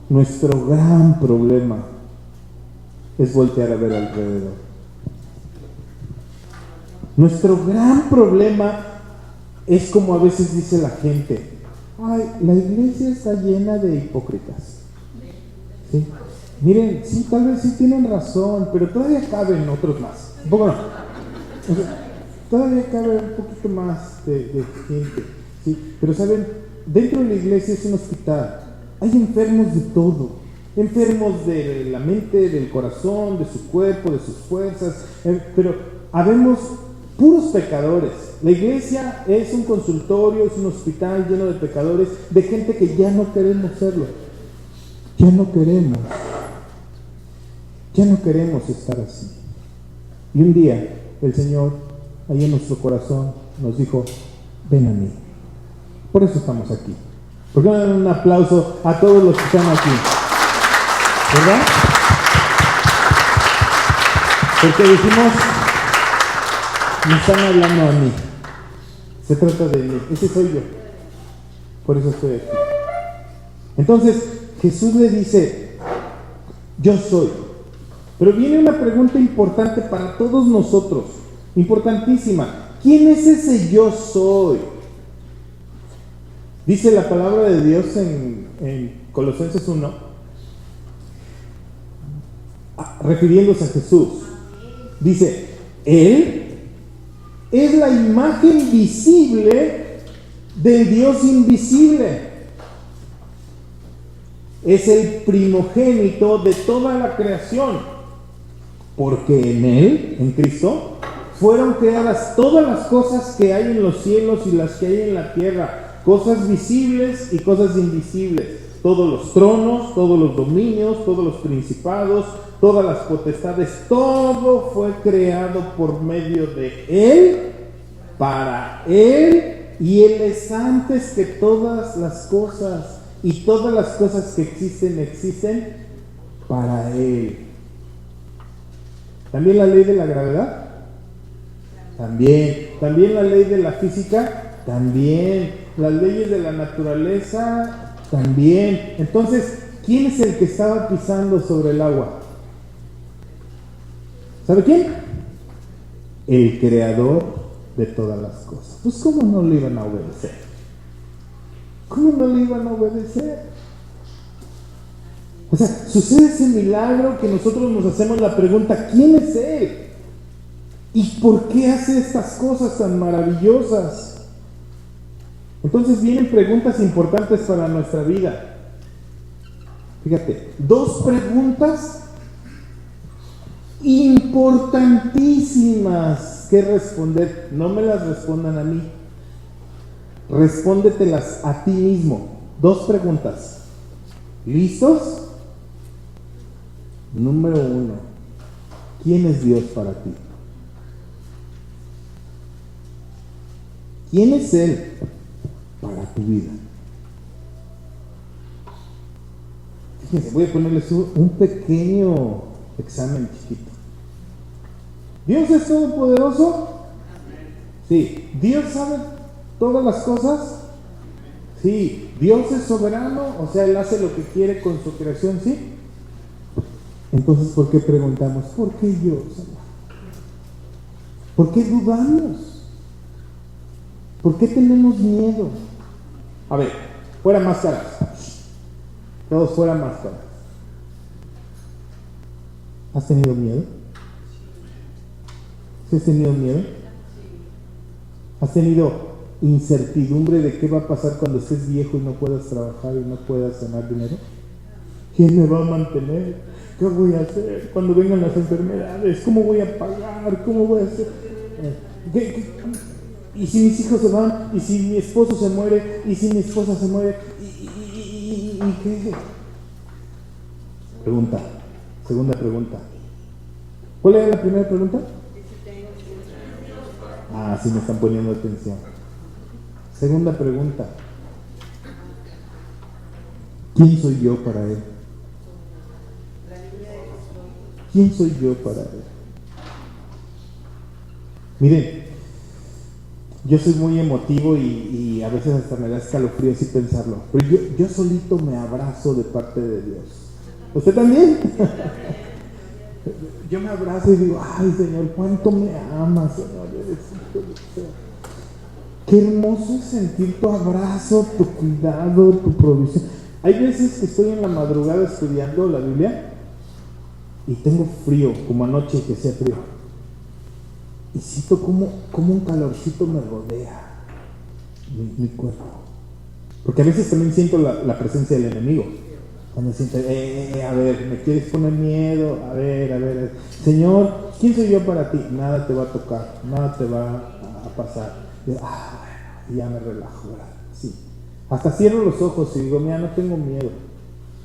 nuestro gran problema es voltear a ver alrededor. Nuestro gran problema es como a veces dice la gente: ay, la iglesia está llena de hipócritas. ¿Sí? Miren, sí, tal vez sí tienen razón, pero todavía caben otros más. Un poco no. O sea, todavía cabe un poquito más de gente. ¿Sí? Pero saben, dentro de la iglesia es un hospital. Hay enfermos de todo. Enfermos de la mente, del corazón, de su cuerpo, de sus fuerzas. Pero habemos puros pecadores. La iglesia es un consultorio, es un hospital lleno de pecadores, de gente que ya no queremos serlo. Ya no queremos estar así. Y un día el Señor, ahí en nuestro corazón, nos dijo: ven a mí. Por eso estamos aquí. ¿Por qué no dan un aplauso a todos los que están aquí? ¿Verdad? Porque dijimos: me están hablando a mí. Se trata de mí. Ese soy yo. Por eso estoy aquí. Entonces Jesús le dice, yo soy. Pero viene una pregunta importante para todos nosotros, importantísima. ¿Quién es ese yo soy? Dice la palabra de Dios en Colosenses 1, refiriéndose a Jesús. Dice, Él es la imagen visible del Dios invisible. Es el primogénito de toda la creación, porque en Él, en Cristo, fueron creadas todas las cosas que hay en los cielos y las que hay en la tierra, cosas visibles y cosas invisibles, todos los tronos, todos los dominios, todos los principados, todas las potestades, todo fue creado por medio de Él, para Él, y Él es antes que todas las cosas, y todas las cosas que existen para Él. ¿También la ley de la gravedad? También la ley de la física, también las leyes de la naturaleza, también. Entonces, ¿quién es el que estaba pisando sobre el agua? ¿Sabe quién? El creador de todas las cosas. Pues ¿cómo no le iban a obedecer? ¿Cómo no le iban a obedecer? O sea, sucede ese milagro que nosotros nos hacemos la pregunta, ¿quién es Él? ¿Y por qué hace estas cosas tan maravillosas? Entonces vienen preguntas importantes para nuestra vida. Fíjate, 2 preguntas importantísimas que responder. No me las respondan a mí. Respóndetelas a ti mismo. 2 preguntas. ¿Listos? Número 1. ¿Quién es Dios para ti? ¿Quién es Él para tu vida? Fíjense, voy a ponerles un pequeño examen chiquito. ¿Dios es todopoderoso? Sí. ¿Dios sabe todas las cosas? Sí. ¿Dios es soberano? O sea, Él hace lo que quiere con su creación, ¿sí? Entonces, ¿por qué preguntamos? ¿Por qué yo, Señor? ¿Por qué dudamos? ¿Por qué tenemos miedo? A ver, fuera máscaras. Todos fuera máscaras. ¿Has tenido miedo? ¿Sí has tenido miedo? ¿Has tenido incertidumbre de qué va a pasar cuando estés viejo y no puedas trabajar y no puedas ganar dinero? ¿Quién me va a mantener? ¿Qué voy a hacer cuando vengan las enfermedades? ¿Cómo voy a pagar? ¿Cómo voy a hacer? ¿Y si mis hijos se van? ¿Y si mi esposo se muere? ¿Y si mi esposa se muere? ¿Y qué? Pregunta. Segunda pregunta. ¿Cuál era la primera pregunta? Ah, sí me están poniendo atención. Segunda pregunta. ¿Quién soy yo para Él? ¿Quién soy yo para Él? Miren, yo soy muy emotivo y a veces hasta me da escalofrío así pensarlo. Pero yo solito me abrazo de parte de Dios. ¿Usted también? Yo me abrazo y digo, ay Señor, cuánto me amas, Señor. Qué hermoso es sentir tu abrazo, tu cuidado, tu provisión. Hay veces que estoy en la madrugada estudiando la Biblia y tengo frío, como anoche que hacía frío. Y siento como un calorcito me rodea mi cuerpo. Porque a veces también siento la presencia del enemigo. Cuando siento, a ver, ¿me quieres poner miedo? A ver. Señor, ¿quién soy yo para ti? Nada te va a tocar, nada te va a pasar. Y ya me relajo, ¿verdad? Sí. Hasta cierro los ojos y digo, mira, no tengo miedo.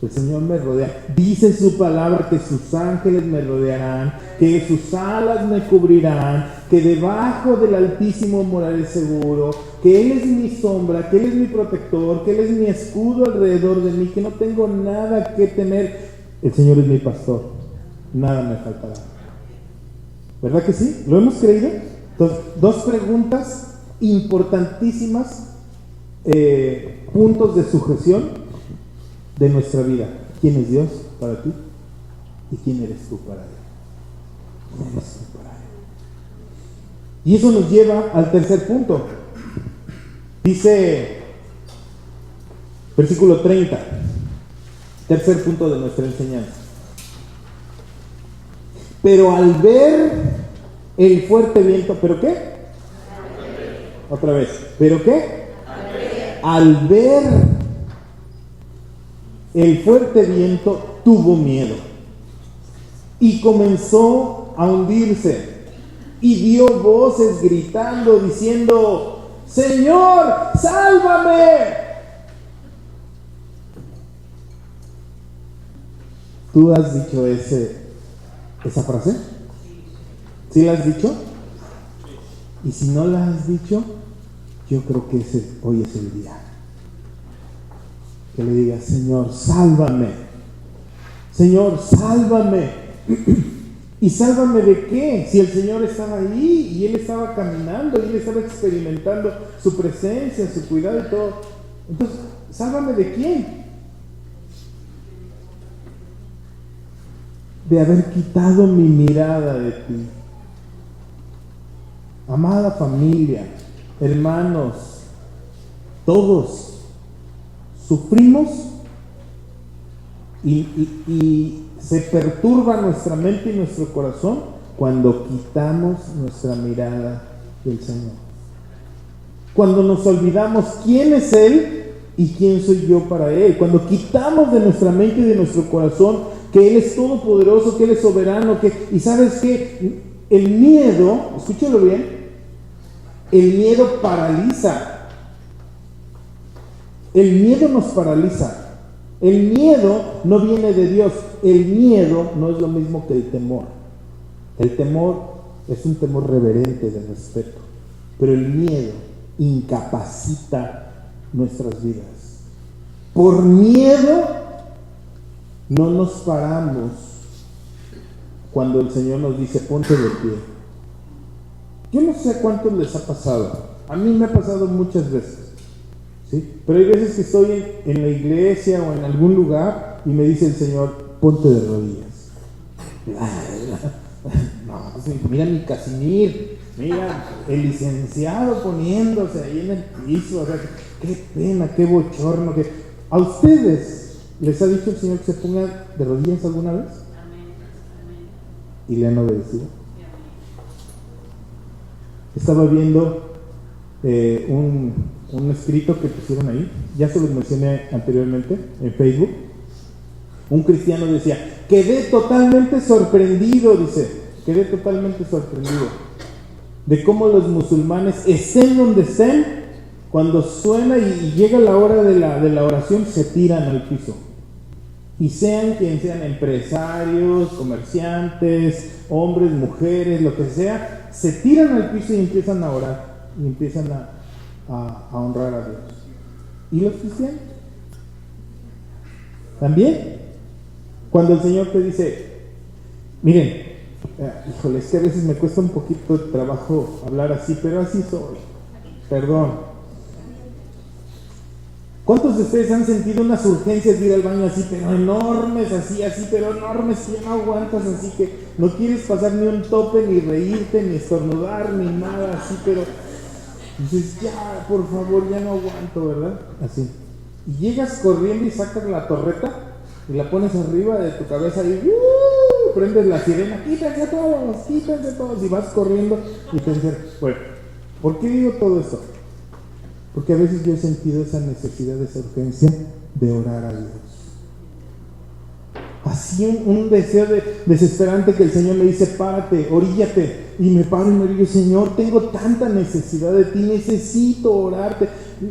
El Señor me rodea. Dice su palabra que sus ángeles me rodearán, que sus alas me cubrirán, que debajo del Altísimo moraré seguro, que Él es mi sombra, que Él es mi protector, que Él es mi escudo alrededor de mí, que no tengo nada que temer. El Señor es mi pastor, nada me faltará. ¿Verdad que sí? ¿Lo hemos creído? Entonces, 2 preguntas importantísimas, puntos de sujeción. de nuestra vida. ¿Quién es Dios para ti? ¿Y quién eres tú para Él? ¿Quién eres tú para Él? Y eso nos lleva al tercer punto. Dice, versículo 30, tercer punto de nuestra enseñanza. Pero al ver el fuerte viento, ¿pero qué? Otra vez, ¿pero qué? Al ver el fuerte viento, tuvo miedo y comenzó a hundirse y dio voces gritando, diciendo: Señor, sálvame. ¿Tú has dicho esa frase? ¿Sí la has dicho? Y si no la has dicho, yo creo que hoy es el día. Que le digas: Señor, sálvame. Señor, sálvame. ¿Y sálvame de qué? Si el Señor estaba ahí y Él estaba caminando y Él estaba experimentando su presencia, su cuidado y todo. Entonces, ¿sálvame de quién? De haber quitado mi mirada de ti. Amada familia, hermanos, todos sufrimos y se perturba nuestra mente y nuestro corazón cuando quitamos nuestra mirada del Señor. Cuando nos olvidamos quién es Él y quién soy yo para Él. Cuando quitamos de nuestra mente y de nuestro corazón que Él es todopoderoso, que Él es soberano, y ¿sabes qué? El miedo, escúchalo bien, el miedo paraliza. El miedo nos paraliza. El miedo no viene de Dios. El miedo no es lo mismo que el temor. El temor es un temor reverente de respeto, pero el miedo incapacita nuestras vidas. Por miedo no nos paramos cuando el Señor nos dice: ponte de pie. Yo no sé cuántos les ha pasado. A mí me ha pasado muchas veces, ¿sí? Pero hay veces que estoy en la iglesia o en algún lugar y me dice el Señor: ponte de rodillas. No, sí, mira mi Casimir, mira el licenciado poniéndose ahí en el piso. O sea, qué pena, qué bochorno. ¿A ustedes les ha dicho el Señor que se pongan de rodillas alguna vez? ¿Y le han obedecido? Estaba viendo un escrito que pusieron ahí, ya se los mencioné anteriormente en Facebook. Un cristiano decía: quedé totalmente sorprendido, de cómo los musulmanes, estén donde estén, cuando suena y llega la hora de la oración, se tiran al piso. Y sean quien sean, empresarios, comerciantes, hombres, mujeres, lo que sea, se tiran al piso y empiezan a orar y empiezan a honrar a Dios. ¿Y los cristianos? También. Cuando el Señor te dice: miren, híjole, es que a veces me cuesta un poquito de trabajo hablar así, pero así soy, perdón. ¿Cuántos de ustedes han sentido unas urgencias de ir al baño así, pero enormes, pero enormes, que ya no aguantas, así que no quieres pasar ni un tope, ni reírte, ni estornudar, ni nada así, pero dices: ya, por favor, ya no aguanto, ¿verdad? Así. Y llegas corriendo y sacas la torreta y la pones arriba de tu cabeza y prendes la sirena: quítense todos, y vas corriendo y pensar. Bueno, ¿por qué digo todo esto? Porque a veces yo he sentido esa necesidad, esa urgencia de orar a Dios. Así un deseo desesperante que el Señor me dice: párate, oríllate. Y me paro y me digo: Señor, tengo tanta necesidad de ti, necesito orarte.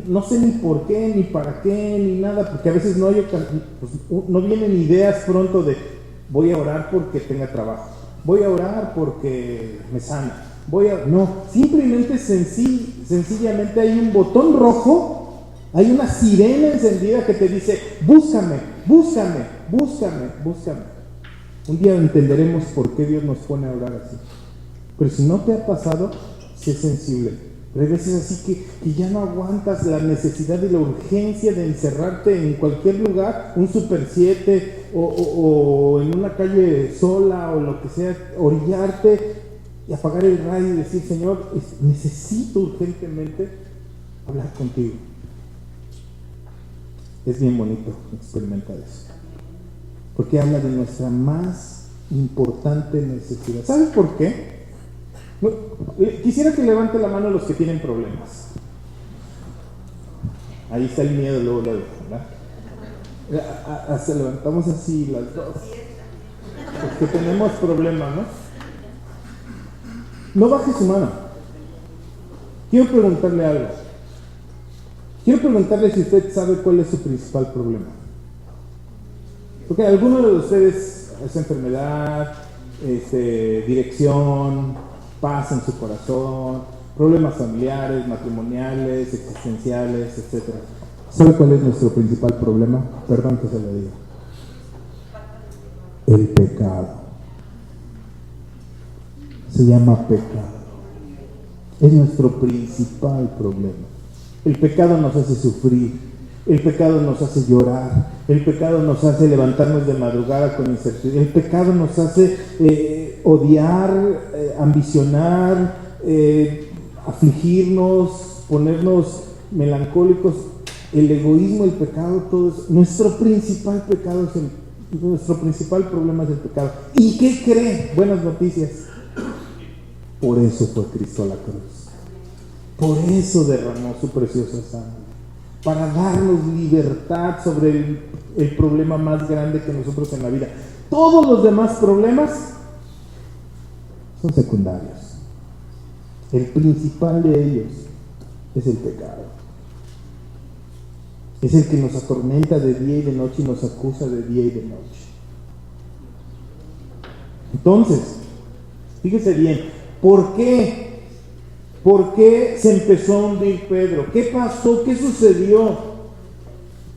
No sé ni por qué, ni para qué, ni nada, porque a veces no vienen ideas pronto de: voy a orar porque tenga trabajo, voy a orar porque me sana. No, simplemente sencillamente hay un botón rojo, hay una sirena encendida que te dice: búscame. Un día entenderemos por qué Dios nos pone a orar así. Pero si no te ha pasado, sé sensible, Pero hay veces así que ya no aguantas la necesidad y la urgencia de encerrarte en cualquier lugar, un Super 7 o en una calle sola o lo que sea, orillarte y apagar el radio y decir, Señor, necesito urgentemente hablar contigo. Es bien bonito experimentar eso, porque habla de nuestra más importante necesidad. ¿Sabes por qué? Quisiera que levante la mano los que tienen problemas. Ahí está el miedo, luego, ¿verdad? Hasta levantamos así las dos. Los que tenemos problemas, ¿no? No baje su mano. Quiero preguntarle algo. Quiero preguntarle si usted sabe cuál es su principal problema. Porque alguno de ustedes es enfermedad, dirección, paz en su corazón, problemas familiares, matrimoniales, existenciales, etc. ¿Sabe cuál es nuestro principal problema? Perdón que se lo diga. El pecado. Se llama pecado. Es nuestro principal problema. El pecado nos hace sufrir, el pecado nos hace llorar, el pecado nos hace levantarnos de madrugada con incertidumbre, el pecado nos hace odiar, ambicionar, afligirnos, ponernos melancólicos. El egoísmo, el pecado, todo eso. Nuestro principal problema es el pecado. ¿Y qué cree? Buenas noticias. Por eso fue Cristo a la cruz. Por eso derramó su preciosa sangre, para darnos libertad sobre el problema más grande que nosotros en la vida. Todos los demás problemas son secundarios. El principal de ellos es el pecado. Es el que nos atormenta de día y de noche y nos acusa de día y de noche. Entonces, fíjese bien, ¿por qué? ¿Por qué se empezó a hundir Pedro? ¿Qué pasó? ¿Qué sucedió?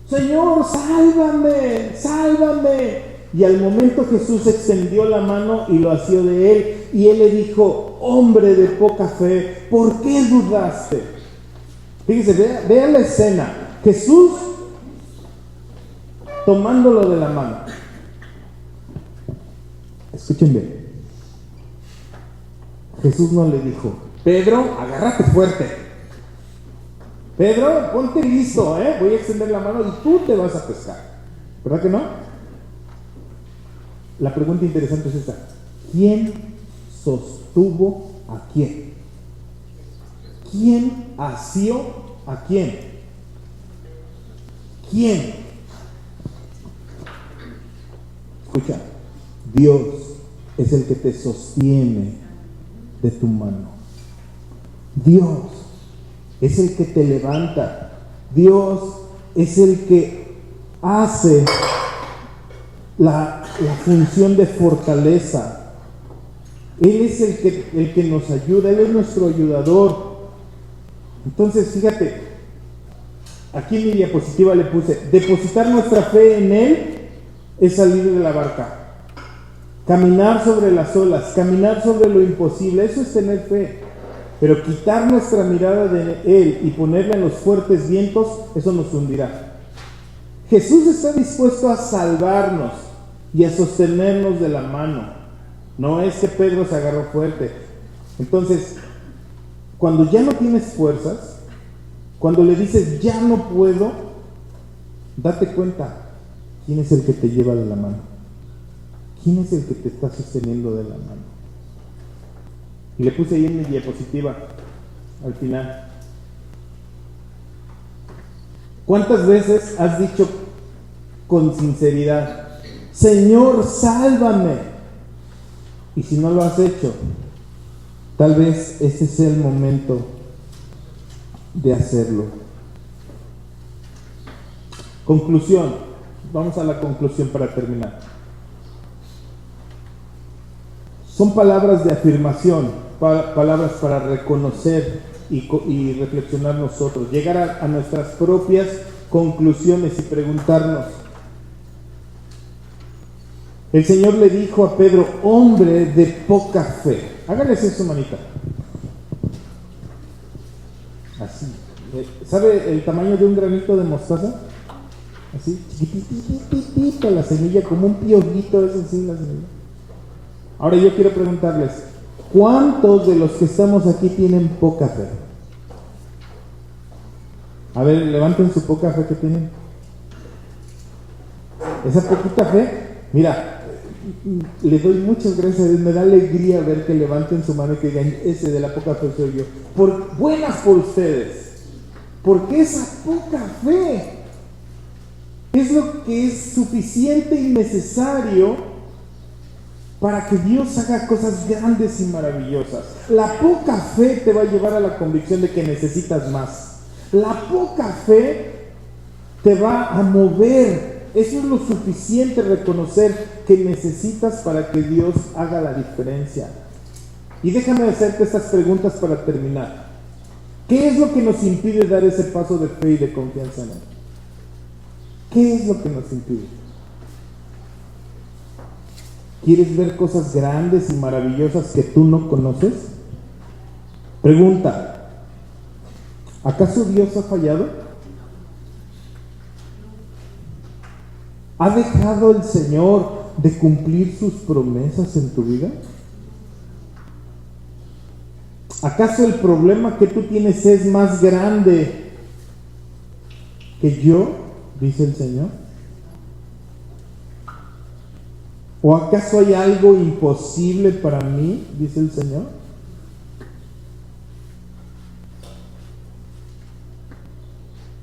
Señor, sálvame, sálvame. Y al momento Jesús extendió la mano y lo asió de él. Y él le dijo, hombre de poca fe, ¿por qué dudaste? Fíjese, vea la escena. Jesús tomándolo de la mano. Escuchen bien. Jesús no le dijo, Pedro, agárrate fuerte. Pedro, ponte listo, voy a extender la mano y tú te vas a pescar. ¿Verdad que no? La pregunta interesante es esta. ¿Quién sostuvo a quién? ¿Quién asió a quién? ¿Quién? Escucha, Dios es el que te sostiene de tu mano. Dios es el que te levanta. Dios es el que hace la función de fortaleza. Él es el que nos ayuda. Él es nuestro ayudador. Entonces, fíjate, aquí en mi diapositiva le puse, depositar nuestra fe en Él es salir de la barca, caminar sobre las olas, caminar sobre lo imposible. Eso es tener fe. Pero quitar nuestra mirada de Él y ponerla en los fuertes vientos, eso nos hundirá. Jesús está dispuesto a salvarnos y a sostenernos de la mano. No es que Pedro se agarró fuerte. Entonces, cuando ya no tienes fuerzas, cuando le dices ya no puedo, date cuenta quién es el que te lleva de la mano. ¿Quién es el que te está sosteniendo de la mano? Y le puse ahí en mi diapositiva, al final. ¿Cuántas veces has dicho con sinceridad, Señor, sálvame? Y si no lo has hecho, tal vez ese sea el momento de hacerlo. Conclusión. Vamos a la conclusión para terminar. Son palabras de afirmación, palabras para reconocer y reflexionar nosotros, llegar a nuestras propias conclusiones y preguntarnos. El Señor le dijo a Pedro, hombre de poca fe. Hágale así su manita. así. ¿Sabe el tamaño de un granito de mostaza? Así, chiquititita la semilla, como un piojito, es así la semilla. Ahora yo quiero preguntarles, ¿cuántos de los que estamos aquí tienen poca fe? A ver, levanten su poca fe que tienen. Esa poquita fe, mira, le doy muchas gracias a Dios, me da alegría ver que levanten su mano y que digan, ese de la poca fe soy yo. Buenas por ustedes, porque esa poca fe es lo que es suficiente y necesario para que Dios haga cosas grandes y maravillosas. La poca fe te va a llevar a la convicción de que necesitas más. La poca fe te va a mover. Eso es lo suficiente, reconocer que necesitas para que Dios haga la diferencia. Y déjame hacerte estas preguntas para terminar. ¿Qué es lo que nos impide dar ese paso de fe y de confianza en Él? ¿Qué es lo que nos impide? ¿Quieres ver cosas grandes y maravillosas que tú no conoces? Pregunta, ¿acaso Dios ha fallado? ¿Ha dejado el Señor de cumplir sus promesas en tu vida? ¿Acaso el problema que tú tienes es más grande que yo? Dice el Señor. ¿O acaso hay algo imposible para mí? Dice el Señor.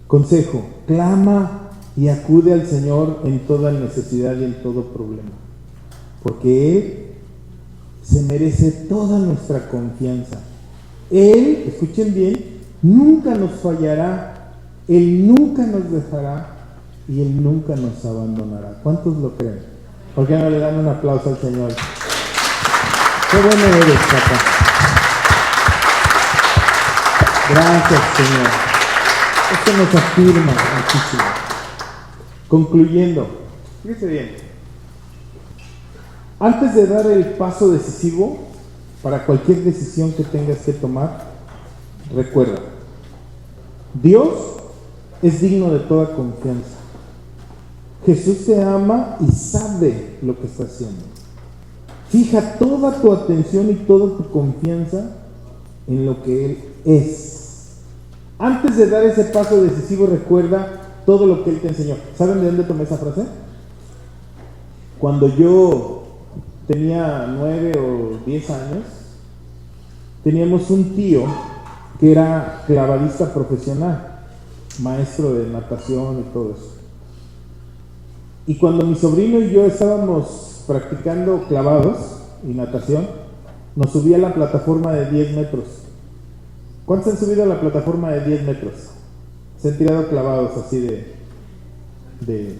Consejo, clama y acude al Señor en toda necesidad y en todo problema, porque Él se merece toda nuestra confianza. Él, escuchen bien, nunca nos fallará, Él nunca nos dejará y Él nunca nos abandonará. ¿Cuántos lo creen? ¿Por qué no le dan un aplauso al Señor? ¡Qué bueno eres, papá! Gracias, Señor. Esto nos afirma muchísimo. Concluyendo, fíjese bien, antes de dar el paso decisivo para cualquier decisión que tengas que tomar, recuerda, Dios es digno de toda confianza. Jesús te ama y sabe lo que está haciendo. Fija toda tu atención y toda tu confianza en lo que Él es. Antes de dar ese paso decisivo, recuerda todo lo que Él te enseñó. ¿Saben de dónde tomé esa frase? Cuando yo tenía 9 o 10 años, teníamos un tío que era clavadista profesional, maestro de natación y todo eso. Y cuando mi sobrino y yo estábamos practicando clavados y natación, nos subía a la plataforma de 10 metros. ¿Cuántos han subido a la plataforma de 10 metros? Se han tirado clavados así de...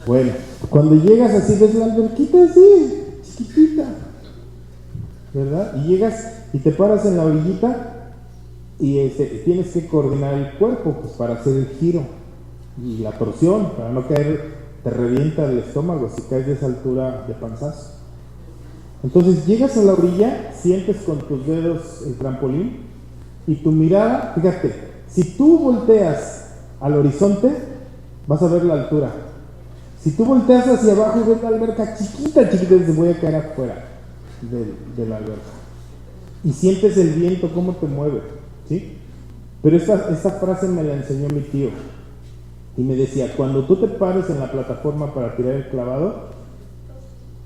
Bueno, cuando llegas así, ves la alberquita así, chiquitita, ¿verdad? Y llegas y te paras en la orillita y tienes que coordinar el cuerpo pues, para hacer el giro y la torsión, para no caer, te revienta el estómago si caes de esa altura de panzazo. Entonces llegas a la orilla, sientes con tus dedos el trampolín y tu mirada, fíjate, si tú volteas al horizonte, vas a ver la altura. Si tú volteas hacia abajo y ves la alberca chiquita, dices, voy a caer afuera de la alberca. Y sientes el viento, cómo te mueve, ¿sí? Pero esta frase me la enseñó mi tío. Y me decía, cuando tú te pares en la plataforma para tirar el clavado,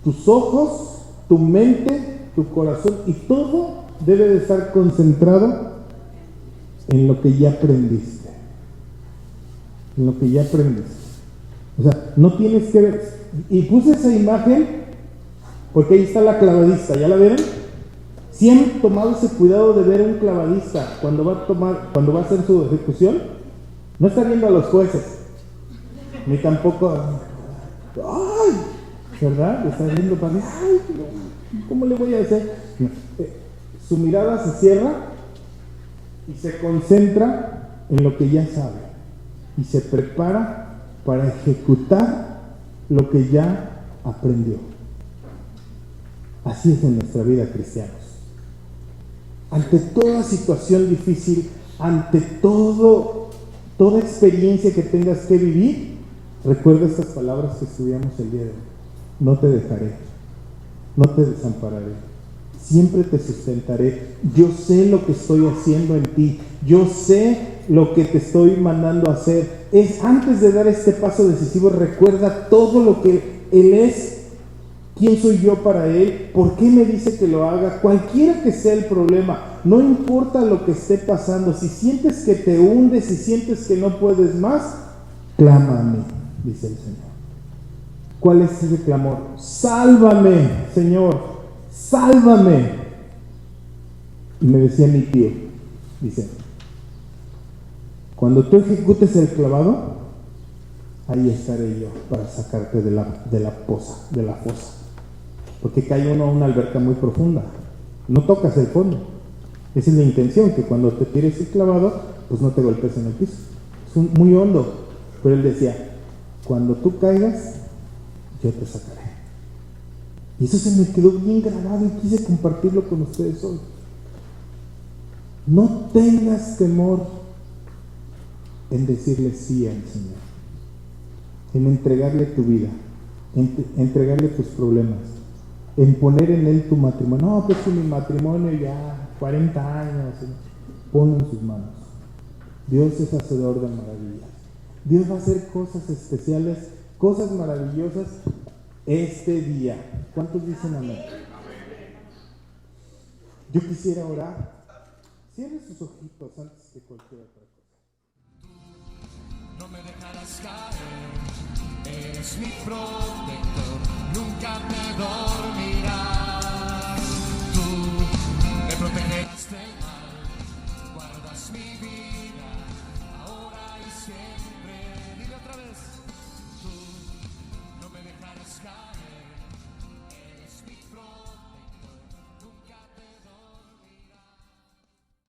tus ojos, tu mente, tu corazón y todo debe de estar concentrado en lo que ya aprendiste. En lo que ya aprendiste. O sea, no tienes que ver. Y puse esa imagen porque ahí está la clavadista, ¿ya la vieron? Si han tomado ese cuidado de ver a un clavadista cuando va a hacer su ejecución, no está viendo a los jueces, ni tampoco, ¡ay! ¿Verdad? Está viendo para mí, ¡ay! ¿Cómo le voy a hacer? Su mirada se cierra y se concentra en lo que ya sabe y se prepara para ejecutar lo que ya aprendió. Así es en nuestra vida, cristianos. Ante toda situación difícil, ante toda experiencia que tengas que vivir, recuerda estas palabras que estudiamos el día de hoy. No te dejaré, no te desampararé, siempre te sustentaré. Yo sé lo que estoy haciendo en ti, yo sé lo que te estoy mandando a hacer. Antes de dar este paso decisivo, recuerda todo lo que Él es. ¿Quién soy yo para Él? ¿Por qué me dice que lo haga? Cualquiera que sea el problema, no importa lo que esté pasando, si sientes que te hundes, si sientes que no puedes más, clama a mí, dice el Señor. ¿Cuál es ese clamor? Sálvame, Señor, sálvame. Y me decía mi tío, dice, cuando tú ejecutes el clavado, ahí estaré yo para sacarte de la fosa. Porque cae uno a una alberca muy profunda. No tocas el fondo. Esa es la intención, que cuando te tires el clavado, pues no te golpes en el piso. Es muy hondo. Pero él decía, cuando tú caigas, yo te sacaré. Y eso se me quedó bien grabado y quise compartirlo con ustedes hoy. No tengas temor en decirle sí al Señor, en entregarle tu vida, en entregarle tus problemas, en poner en Él tu matrimonio. No, pues que mi matrimonio ya 40 años, ponlo en sus manos. Dios es hacedor de maravillas. Dios va a hacer cosas especiales, cosas maravillosas este día. ¿Cuántos dicen amén? Yo quisiera orar. Cierre sus ojitos antes que cualquier otra cosa. No me dejarás caer, eres mi protector, nunca me dormirás.